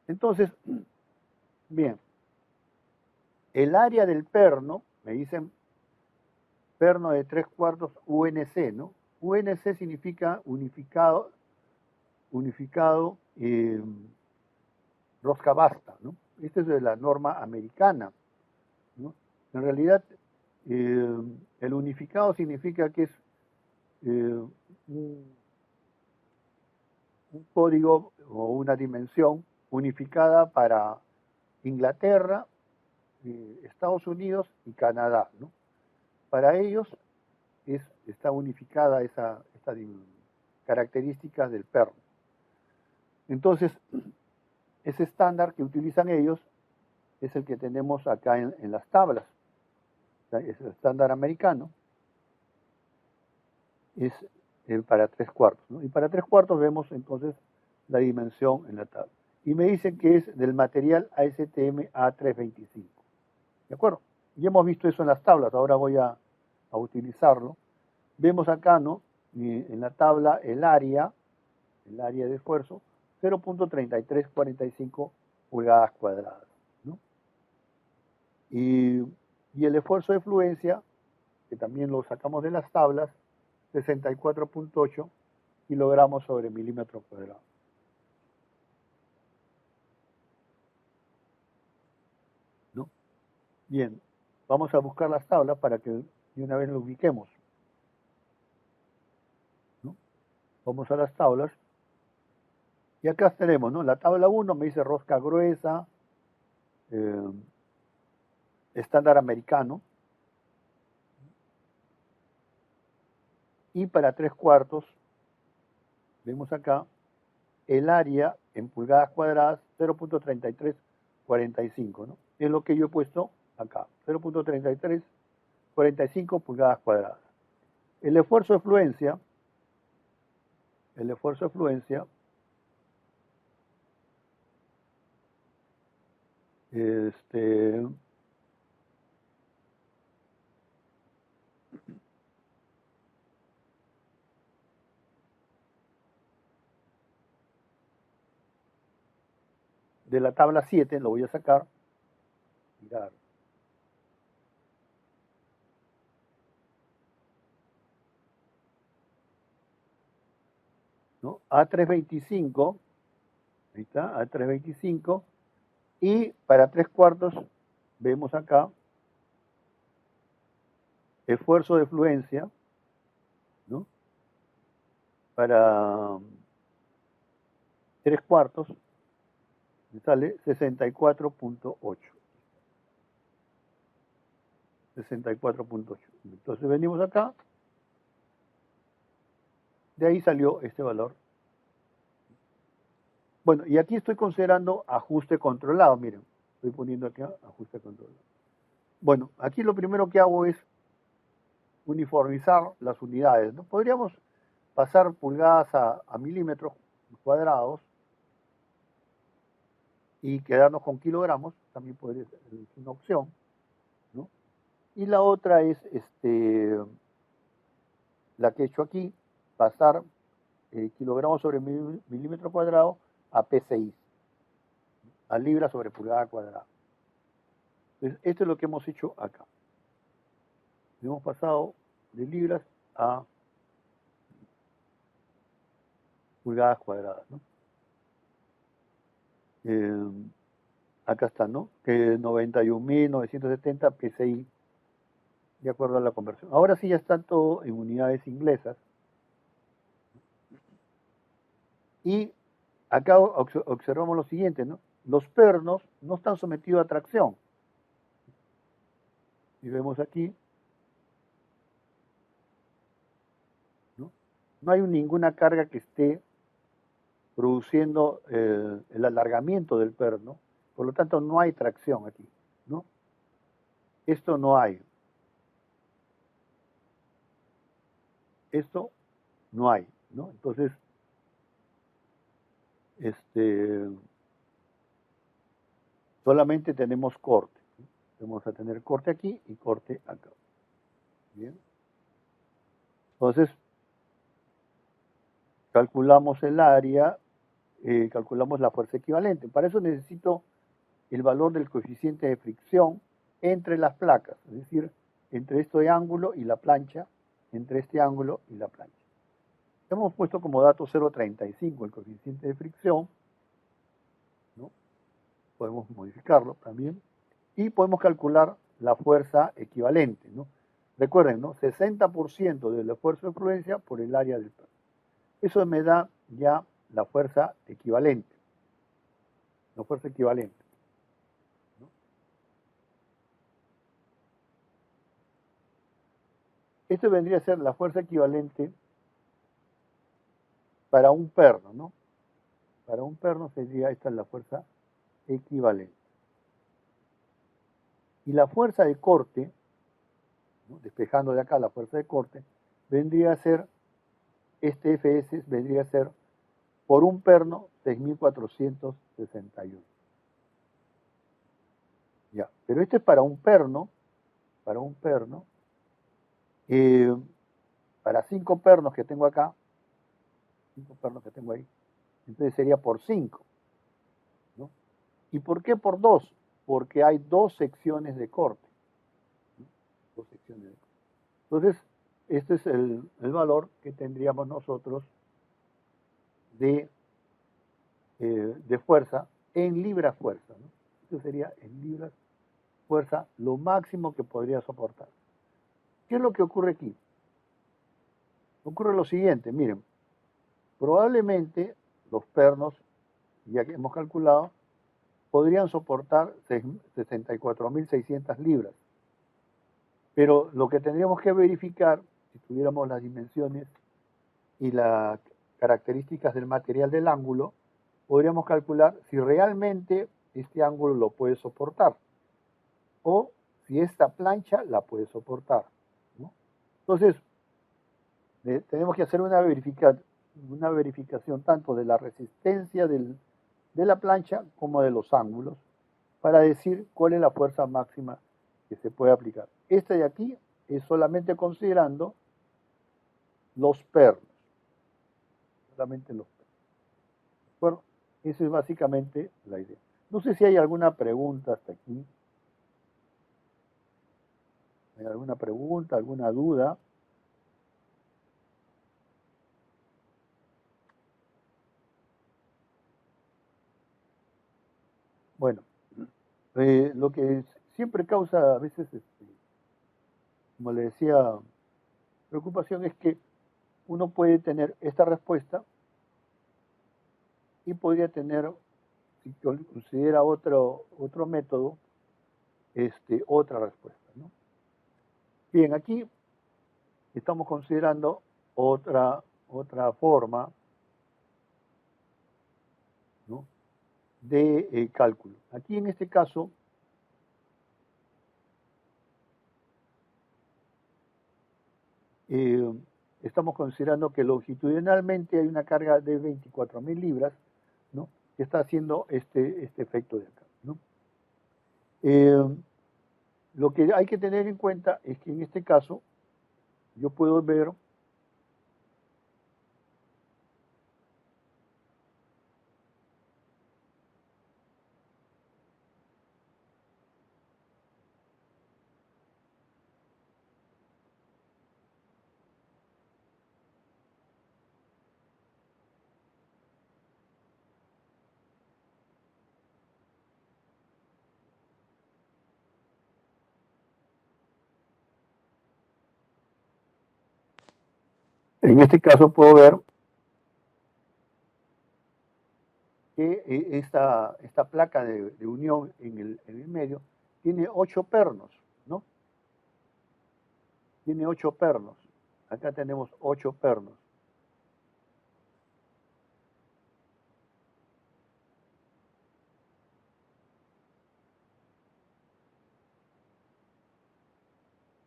A: Entonces, bien, el área del perno, me dicen perno de 3/4 UNC, ¿no? UNC significa unificado rosca basta, ¿no? Esta es de la norma americana, ¿no? En realidad, el unificado significa que es un código o una dimensión unificada para Inglaterra, Estados Unidos y Canadá, ¿no? Para ellos está unificada esta característica del perno. Entonces, ese estándar que utilizan ellos es el que tenemos acá en las tablas. Es el estándar americano, es para 3/4, ¿no? Y para 3/4 vemos entonces la dimensión en la tabla. Y me dicen que es del material ASTM A325. ¿De acuerdo? Ya hemos visto eso en las tablas, ahora voy a utilizarlo. Vemos acá, ¿no? En la tabla el área de esfuerzo, 0.3345 pulgadas cuadradas, ¿no? Y el esfuerzo de fluencia, que también lo sacamos de las tablas, 64.8 kilogramos sobre milímetro cuadrado. ¿No? Bien, vamos a buscar las tablas para que de una vez lo ubiquemos, ¿no? Vamos a las tablas. Y acá tenemos, ¿no? La tabla 1 me dice rosca gruesa, estándar americano. Y para 3/4, vemos acá, el área en pulgadas cuadradas 0.3345, ¿no? Es lo que yo he puesto acá, 0.3345 pulgadas cuadradas. El esfuerzo de fluencia, de la tabla 7, lo voy a sacar, mirar. ¿No? A325, ahí está, A325, y para 3/4 vemos acá esfuerzo de fluencia, ¿no? Para 3/4 me sale 64.8. 64.8. Entonces venimos acá, de ahí salió este valor. Bueno, y aquí estoy considerando ajuste controlado, miren, estoy poniendo aquí ajuste controlado. Bueno, aquí lo primero que hago es uniformizar las unidades, ¿no? Podríamos pasar pulgadas a milímetros cuadrados y quedarnos con kilogramos, también podría ser una opción, ¿no? Y la otra es la que he hecho aquí, pasar kilogramos sobre milímetro cuadrado a PSI, a libra sobre pulgada cuadrada. Entonces, esto es lo que hemos hecho acá. Hemos pasado de libras a pulgadas cuadradas, ¿no? Acá está, ¿no? Que 91.970 PSI, de acuerdo a la conversión. Ahora sí ya está todo en unidades inglesas. Y acá observamos lo siguiente, ¿no? Los pernos no están sometidos a tracción. Y vemos aquí, no hay ninguna carga que esté produciendo el alargamiento del perno, por lo tanto no hay tracción aquí, ¿no? Esto no hay. Esto no hay, ¿no? Entonces, solamente tenemos corte. Vamos a tener corte aquí y corte acá. Bien. Entonces, calculamos el área, calculamos la fuerza equivalente. Para eso necesito el valor del coeficiente de fricción entre las placas, es decir, entre este ángulo y la plancha, entre este ángulo y la plancha. Hemos puesto como dato 0.35 el coeficiente de fricción, ¿no? Podemos modificarlo también, y podemos calcular la fuerza equivalente, ¿no? Recuerden, ¿no? 60% del esfuerzo de fluencia por el área del perno. Eso me da ya la fuerza equivalente. La fuerza equivalente. ¿No? Esto vendría a ser la fuerza equivalente para un perno, ¿no? Para un perno sería esta la fuerza equivalente. Y la fuerza de corte, ¿no? Despejando de acá la fuerza de corte, vendría a ser, este FS vendría a ser por un perno 6.461. Ya, pero esto es para un perno, para 5 pernos que tengo acá, 5 pernos que tengo ahí, entonces sería por 5, ¿no? ¿Y por qué por 2? Porque hay 2 secciones de corte, ¿no? 2 secciones de corte. Entonces, este es el valor que tendríamos nosotros de fuerza en libras fuerza, ¿no? Esto sería en libras fuerza lo máximo que podría soportar. ¿Qué es lo que ocurre aquí? Ocurre lo siguiente, miren, probablemente los pernos, ya que hemos calculado, podrían soportar 64.600 libras. Pero lo que tendríamos que verificar, si tuviéramos las dimensiones y las características del material del ángulo, podríamos calcular si realmente este ángulo lo puede soportar o si esta plancha la puede soportar, ¿no? Entonces, tenemos que hacer una verificación tanto de la resistencia de la plancha como de los ángulos para decir cuál es la fuerza máxima que se puede aplicar. Este de aquí es solamente considerando los pernos, solamente los pernos. Bueno, eso es básicamente la idea. No sé si hay alguna pregunta hasta aquí. ¿Hay alguna pregunta, alguna duda? Bueno, lo que siempre causa a veces, como le decía, preocupación es que uno puede tener esta respuesta y podría tener, si considera otro método, otra respuesta, ¿no? Bien, aquí estamos considerando otra forma, ¿no?, de cálculo. Aquí en este caso, estamos considerando que longitudinalmente hay una carga de 24.000 libras, ¿no?, que está haciendo este efecto de acá, ¿no? Lo que hay que tener en cuenta es que en este caso yo puedo ver en este caso puedo ver que esta placa de unión en el medio tiene 8 pernos, ¿no? Tiene 8 pernos. Acá tenemos 8 pernos.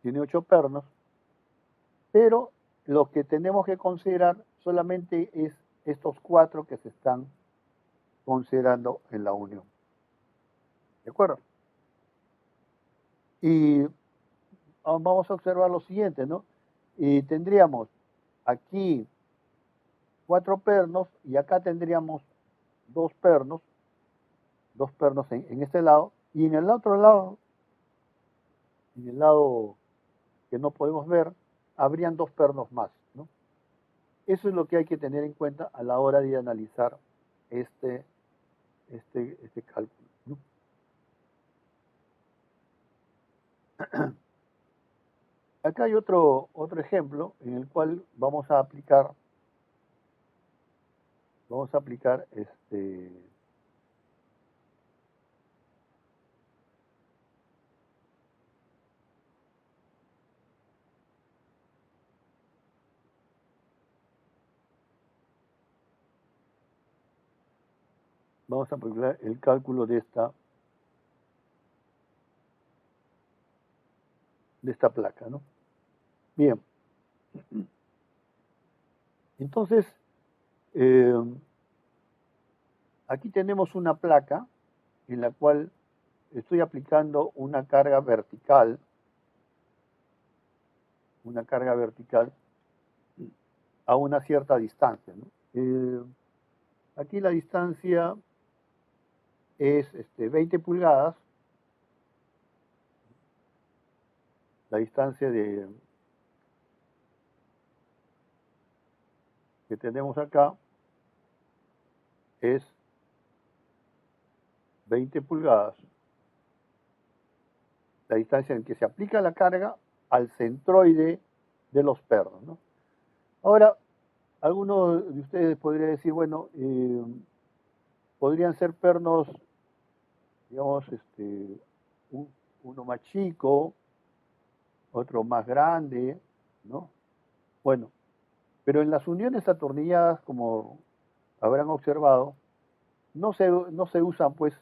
A: Tiene 8 pernos, pero lo que tenemos que considerar solamente es estos 4 que se están considerando en la unión. ¿De acuerdo? Y vamos a observar lo siguiente, ¿no? Y tendríamos aquí 4 pernos y acá tendríamos 2 pernos en este lado, y en el otro lado, en el lado que no podemos ver, habrían 2 pernos más, ¿no? Eso es lo que hay que tener en cuenta a la hora de analizar este cálculo, ¿no? Acá hay otro ejemplo en el cual vamos a aplicar el cálculo de esta placa, ¿no? Bien. Entonces, aquí tenemos una placa en la cual estoy aplicando una carga vertical a una cierta distancia, ¿no? Aquí la distancia es 20 pulgadas, la distancia que tenemos acá es 20 pulgadas, la distancia en que se aplica la carga al centroide de los pernos, ¿no? Ahora, alguno de ustedes podría decir, bueno, podrían ser pernos digamos, uno más chico, otro más grande, ¿no? Bueno, pero en las uniones atornilladas, como habrán observado, no se usan pues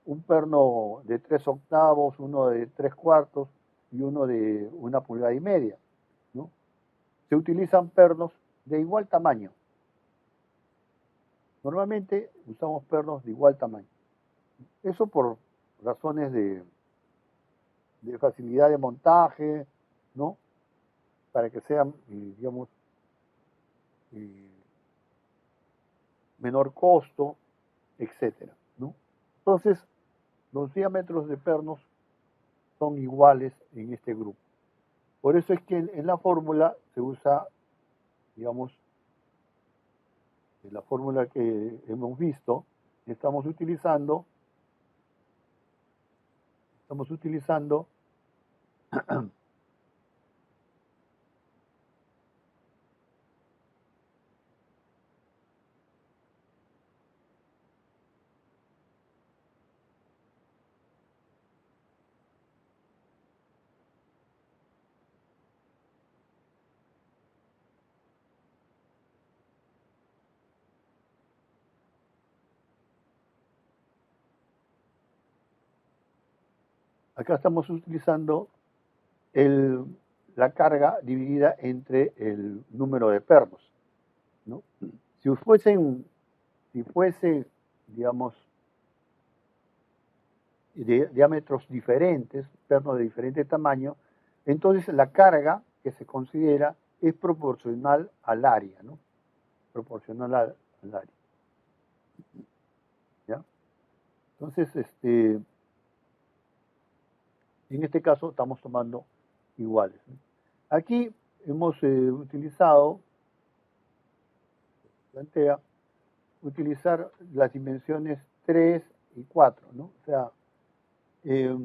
A: un perno de 3/8, uno de 3/4 y uno de 1,5 pulgadas, ¿no? Se utilizan pernos de igual tamaño. Normalmente usamos pernos de igual tamaño. Eso por razones de facilidad de montaje, ¿no? Para que sean, digamos, eh, menor costo, etcétera, ¿no? Entonces, los diámetros de pernos son iguales en este grupo. Por eso es que en la fórmula se usa, digamos, en la fórmula que hemos visto, estamos utilizando, estamos utilizando acá estamos utilizando el, la carga dividida entre el número de pernos, ¿no? Si fuese, digamos, de diámetros diferentes, pernos de diferente tamaño, entonces la carga que se considera es proporcional al área, ¿no? Proporcional al área, ¿ya? Entonces, en este caso estamos tomando iguales, ¿no? Aquí hemos utilizado, plantea, utilizar las dimensiones 3 y 4, ¿no? O sea, eh,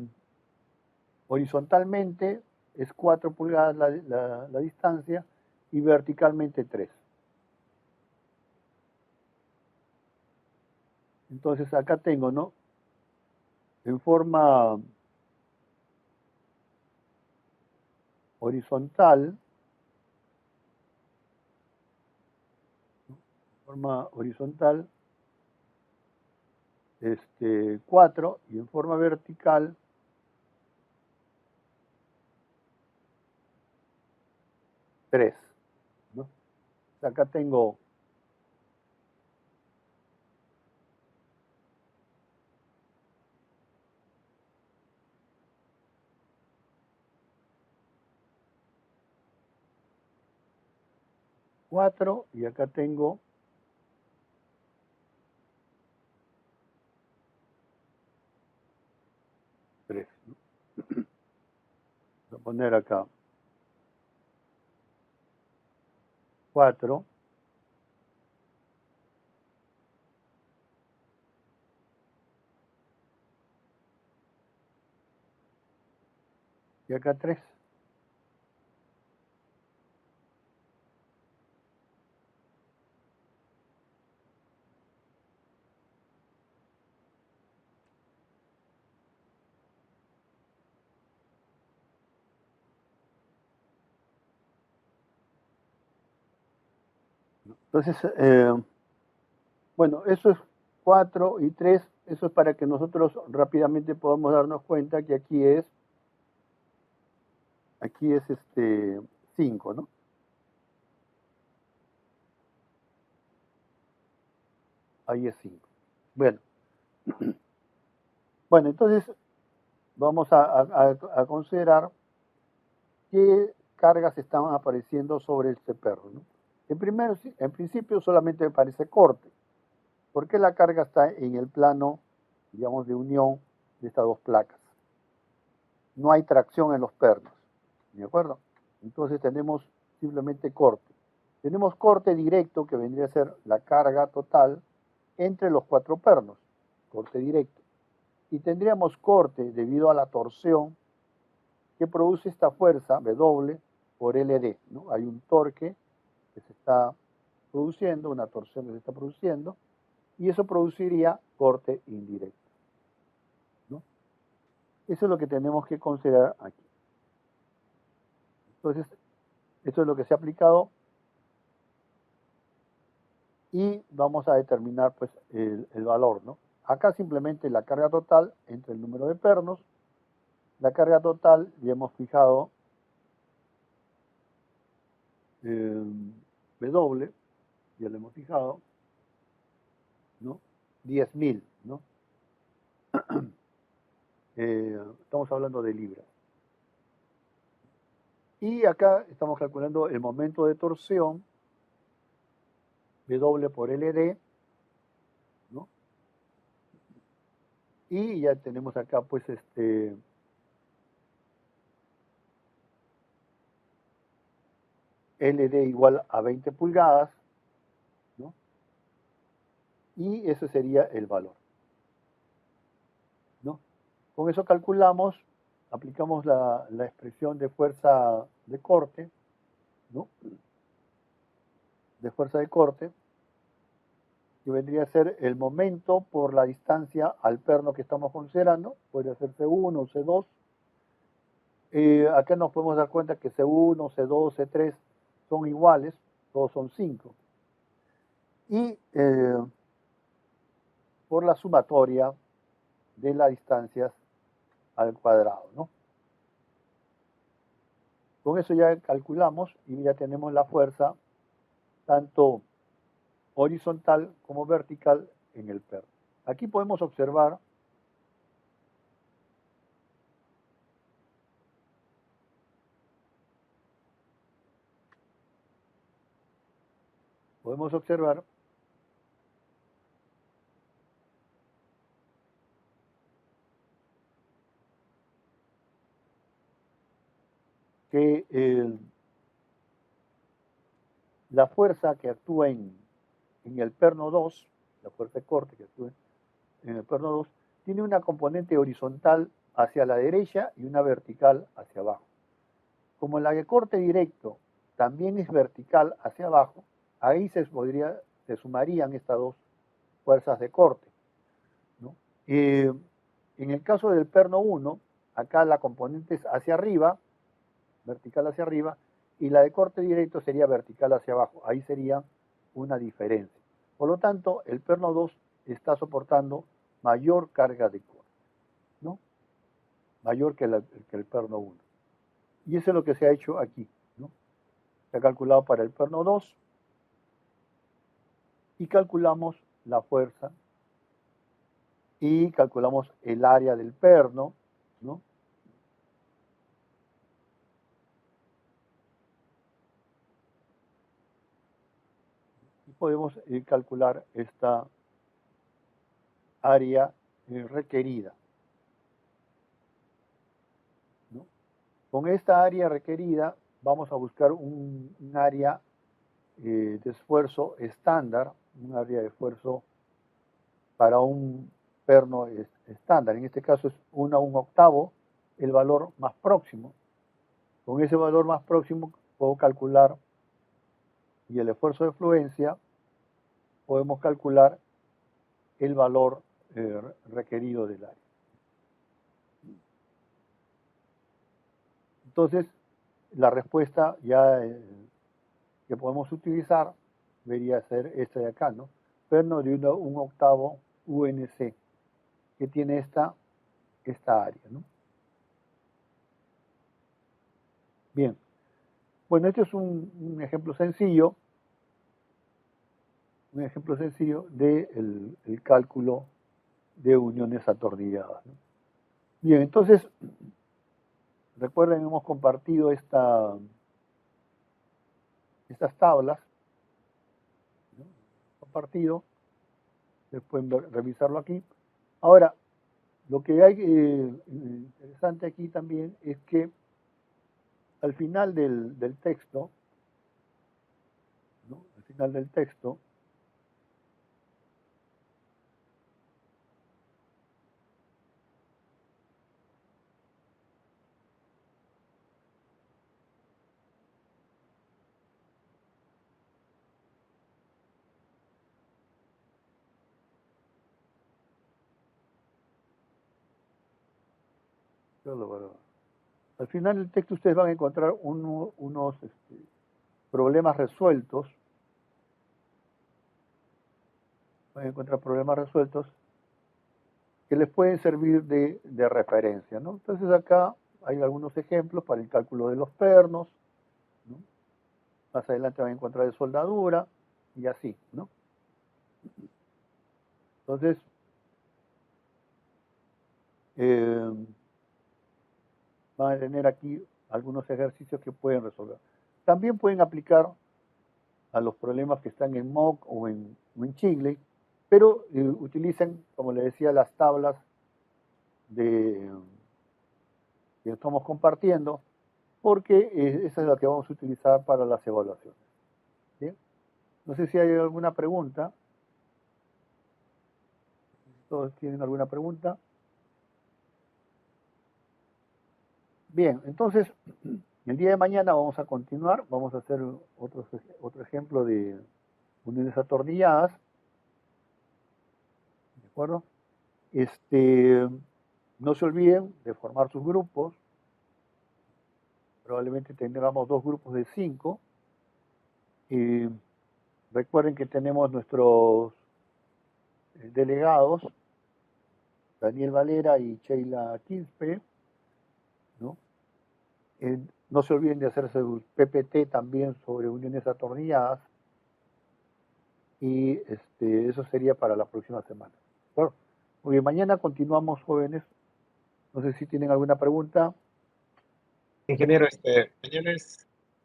A: horizontalmente es 4 pulgadas la distancia y verticalmente 3. Entonces acá tengo, ¿no? En forma horizontal, ¿no? Forma horizontal, 4 y en forma vertical 3, ¿no? Acá tengo 4 y acá tengo 3, ¿no? Voy a poner acá 4 y acá 3. Entonces, bueno, eso es 4 y 3, eso es para que nosotros rápidamente podamos darnos cuenta que aquí es 5, ¿no? Ahí es 5. Bueno, bueno, entonces vamos a considerar qué cargas están apareciendo sobre este perro, ¿no? En principio solamente me parece corte, porque la carga está en el plano, digamos, de unión de estas dos placas. No hay tracción en los pernos, ¿de acuerdo? Entonces tenemos simplemente corte. Tenemos corte directo, que vendría a ser la carga total entre los cuatro pernos, corte directo. Y tendríamos corte debido a la torsión que produce esta fuerza W por LD, ¿no? Hay un torque que se está produciendo, una torsión que se está produciendo, y eso produciría corte indirecto. Eso es lo que tenemos que considerar aquí. Entonces, esto es lo que se ha aplicado y vamos a determinar pues el valor, ¿no? Acá simplemente la carga total entre el número de pernos. La carga total ya hemos fijado W, ya lo hemos fijado, ¿no? 10.000, ¿no? Estamos hablando de libras. Y acá estamos calculando el momento de torsión, W por LD, ¿no? Y ya tenemos acá pues LD igual a 20 pulgadas, ¿no? Y ese sería el valor, ¿no? Con eso calculamos, aplicamos la expresión de fuerza de corte, ¿no? De fuerza de corte, que vendría a ser el momento por la distancia al perno que estamos considerando, podría ser C1 o C2. Acá nos podemos dar cuenta que C1, C2, C3 son iguales, todos son 5. Y por la sumatoria de las distancias al cuadrado, ¿no? Con eso ya calculamos y ya tenemos la fuerza tanto horizontal como vertical en el perno. Aquí podemos observar que la fuerza que actúa en el perno 2, la fuerza de corte que actúa en el perno 2, tiene una componente horizontal hacia la derecha y una vertical hacia abajo. Como la de corte directo también es vertical hacia abajo, ahí se sumarían estas dos fuerzas de corte, ¿no? En el caso del perno 1, acá la componente es hacia arriba, vertical hacia arriba, y la de corte directo sería vertical hacia abajo. Ahí sería una diferencia. Por lo tanto, el perno 2 está soportando mayor carga de corte, ¿no? Mayor que el perno 1. Y eso es lo que se ha hecho aquí, ¿no? Se ha calculado para el perno 2 y calculamos la fuerza y calculamos el área del perno, ¿no? Y podemos calcular esta área requerida, ¿no? Con esta área requerida vamos a buscar un área de esfuerzo estándar, un área de esfuerzo para un perno estándar. En este caso es 1 a 1/8, el valor más próximo. Con ese valor más próximo puedo calcular, y el esfuerzo de fluencia, podemos calcular el valor requerido del área. Entonces, la respuesta ya que podemos utilizar debería ser esta de acá, ¿no? Perno de 1 a 1/8 UNC, que tiene esta área, ¿no? Bien, bueno, este es un ejemplo sencillo, del el cálculo de uniones atornilladas, ¿no? Bien, entonces, recuerden, hemos compartido estas tablas, ¿no? Compartido, ustedes pueden revisarlo aquí. Ahora, lo que hay interesante aquí también es que al final del texto, ¿no? Al final del texto, Al final del texto ustedes van a encontrar unos problemas resueltos. Van a encontrar problemas resueltos que les pueden servir de referencia, ¿no? Entonces acá hay algunos ejemplos para el cálculo de los pernos, ¿no? Más adelante van a encontrar de soldadura y así, ¿no? Entonces, van a tener aquí algunos ejercicios que pueden resolver. También pueden aplicar a los problemas que están en mock o en Chingley, pero utilicen, como les decía, las tablas que estamos compartiendo, porque esa es la que vamos a utilizar para las evaluaciones. ¿Bien? No sé si hay alguna pregunta. ¿Todos tienen alguna pregunta? Bien, entonces, el día de mañana vamos a continuar, vamos a hacer otro ejemplo de uniones atornilladas. ¿De acuerdo? No se olviden de formar sus grupos. Probablemente tengamos 2 grupos de 5. Y recuerden que tenemos nuestros delegados, Daniel Valera y Sheila Quispe, ¿no? No se olviden de hacerse un PPT también sobre uniones atornilladas. Y eso sería para la próxima semana. Bueno, muy bien, mañana continuamos, jóvenes. No sé si tienen alguna pregunta.
B: Ingeniero,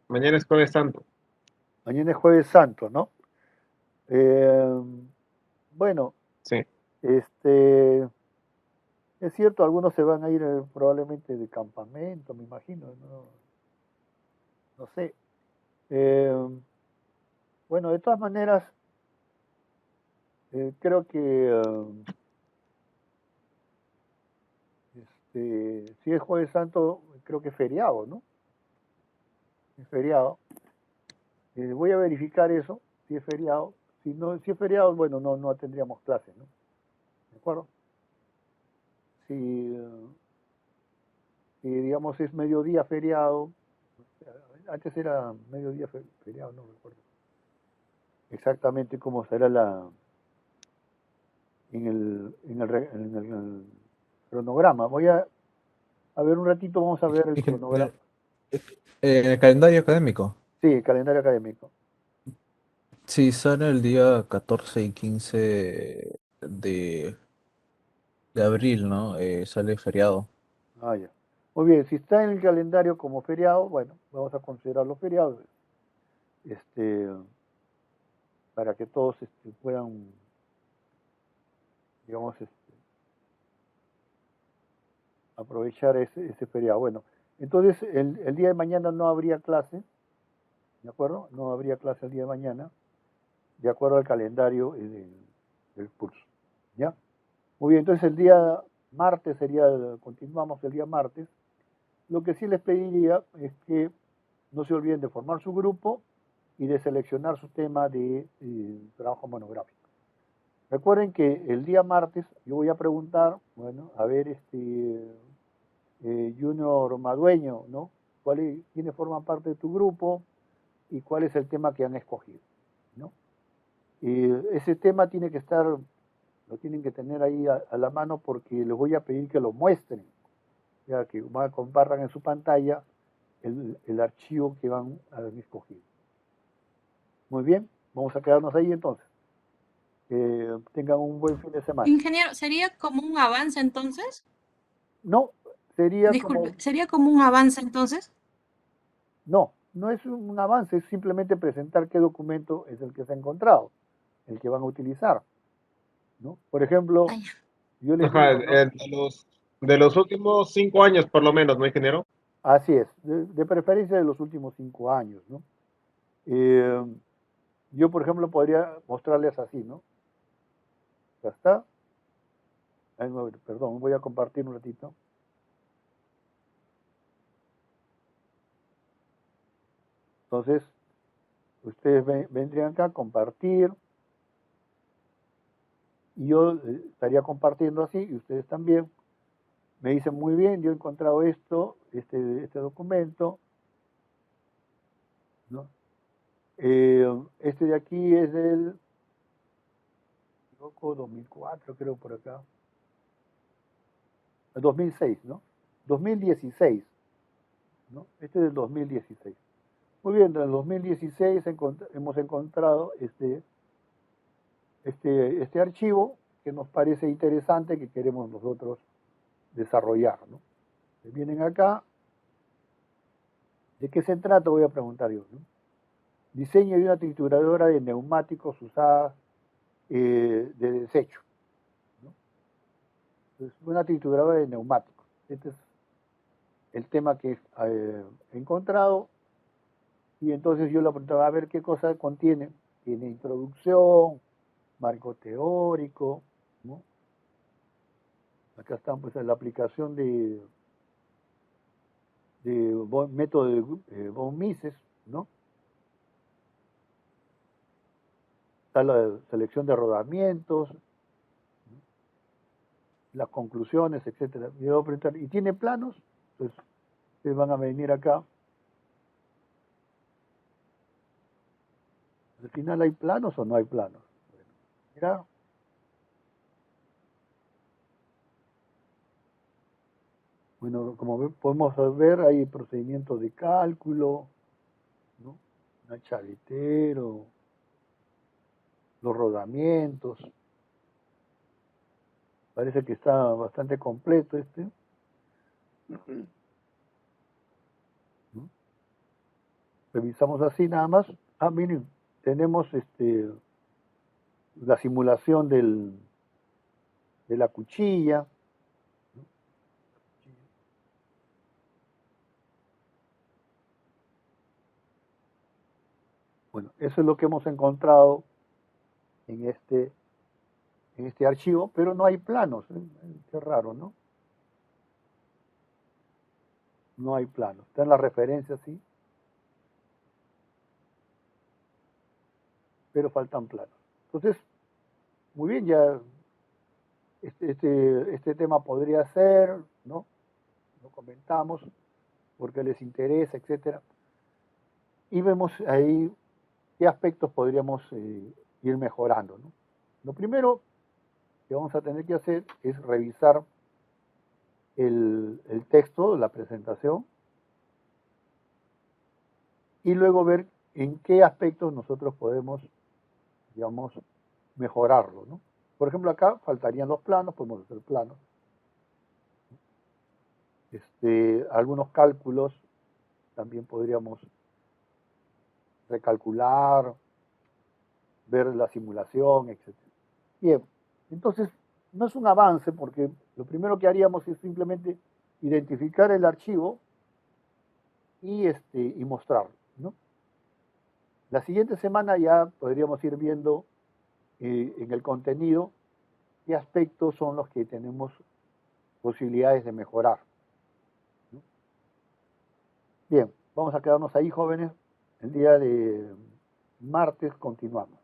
B: mañana es Jueves Santo.
A: Mañana es Jueves Santo, ¿no? Bueno,
B: Sí.
A: es cierto, algunos se van a ir probablemente de campamento, me imagino, no sé. Bueno, de todas maneras, creo que si es Jueves Santo, creo que es feriado, ¿no? Es feriado. Voy a verificar eso, si es feriado. Si es feriado, bueno, no tendríamos clases, ¿no? ¿De acuerdo? Si, digamos es mediodía feriado, antes era mediodía feriado, no recuerdo exactamente cómo será en el cronograma. Voy a ver un ratito, vamos a ver el cronograma.
C: El calendario académico.
A: Sí, el calendario académico.
C: Sí, sale el día 14 y 15 de abril, ¿no? Sale feriado.
A: Ah, ya. Muy bien, si está en el calendario como feriado, bueno, vamos a considerarlo feriado, para que todos puedan, digamos, aprovechar ese feriado. Bueno, entonces el día de mañana no habría clase, ¿de acuerdo? No habría clase el día de mañana, de acuerdo al calendario del curso, ¿ya? Muy bien, entonces el día martes continuamos el día martes. Lo que sí les pediría es que no se olviden de formar su grupo y de seleccionar su tema de trabajo monográfico. Recuerden que el día martes yo voy a preguntar, bueno, a ver, Junior Madueño, ¿no? ¿Quiénes forman parte de tu grupo y cuál es el tema que han escogido, ¿no? Ese tema tiene que estar, lo tienen que tener ahí a la mano porque les voy a pedir que lo muestren, ya que compartan en su pantalla el archivo que van a haber escogido. Muy bien, vamos a quedarnos ahí entonces. Tengan un buen fin de semana.
D: Ingeniero, ¿sería como un avance entonces?
A: No, sería
D: Disculpe,
A: como,
D: ¿sería como un avance entonces?
A: no es un avance, es simplemente presentar qué documento es el que se ha encontrado, el que van a utilizar, ¿no? Por ejemplo,
D: Ay,
A: yo les
B: Ajá,
A: digo, ¿no?
B: de los últimos 5 años, por lo menos, ¿no, ingeniero?
A: Así es, de preferencia de los últimos 5 años, ¿no? Eh, yo, por ejemplo, podría mostrarles así, ¿no? Ya está. Ay, no, perdón, voy a compartir un ratito. Entonces, ustedes vendrían acá a compartir y yo estaría compartiendo así y ustedes también. me dicen, muy bien, yo he encontrado esto, este documento, ¿no? Este de aquí es del, me equivoco, 2004, creo por acá. 2006, ¿no? 2016, ¿no? Este es del 2016. Muy bien, en el 2016 hemos encontrado este archivo que nos parece interesante, que queremos nosotros desarrollar, ¿no? Vienen acá. ¿De qué se trata? Voy a preguntar yo, ¿no? Diseño de una trituradora de neumáticos usada de desecho, ¿no? Entonces, una trituradora de neumáticos. Este es el tema que he encontrado. Y entonces yo le preguntaba, a ver qué cosa contiene. Tiene introducción, marco teórico, ¿no? Acá está pues la aplicación de método de von Mises, ¿no? Está la selección de rodamientos, ¿no? Las conclusiones, etcétera. Y, voy a preguntar, ¿y tiene planos? Pues ustedes van a venir acá. Al final, ¿hay planos o no hay planos? Bueno, mira. Bueno, como podemos ver, hay procedimientos de cálculo, ¿no? Un chavetero, los rodamientos. Parece que está bastante completo este, ¿no? Revisamos así nada más. Ah, miren, tenemos la simulación de la cuchilla, ¿no? Bueno, eso es lo que hemos encontrado en este archivo, pero no hay planos, ¿eh? Qué raro, ¿no? No hay planos. Está en la referencia, sí, pero faltan planos. Entonces, muy bien, ya este tema podría ser, ¿no? Lo comentamos porque les interesa, etcétera. Y vemos ahí qué aspectos podríamos ir mejorando, ¿no? Lo primero que vamos a tener que hacer es revisar el texto, la presentación, y luego ver en qué aspectos nosotros podemos, digamos, mejorarlo, ¿no? Por ejemplo, acá faltarían los planos, podemos hacer planos. Algunos cálculos también podríamos recalcular, ver la simulación, etc. Bien, entonces no es un avance porque lo primero que haríamos es simplemente identificar el archivo y mostrarlo, ¿no? La siguiente semana ya podríamos ir viendo en el contenido qué aspectos son los que tenemos posibilidades de mejorar, ¿no? Bien, vamos a quedarnos ahí, jóvenes. El día de martes continuamos.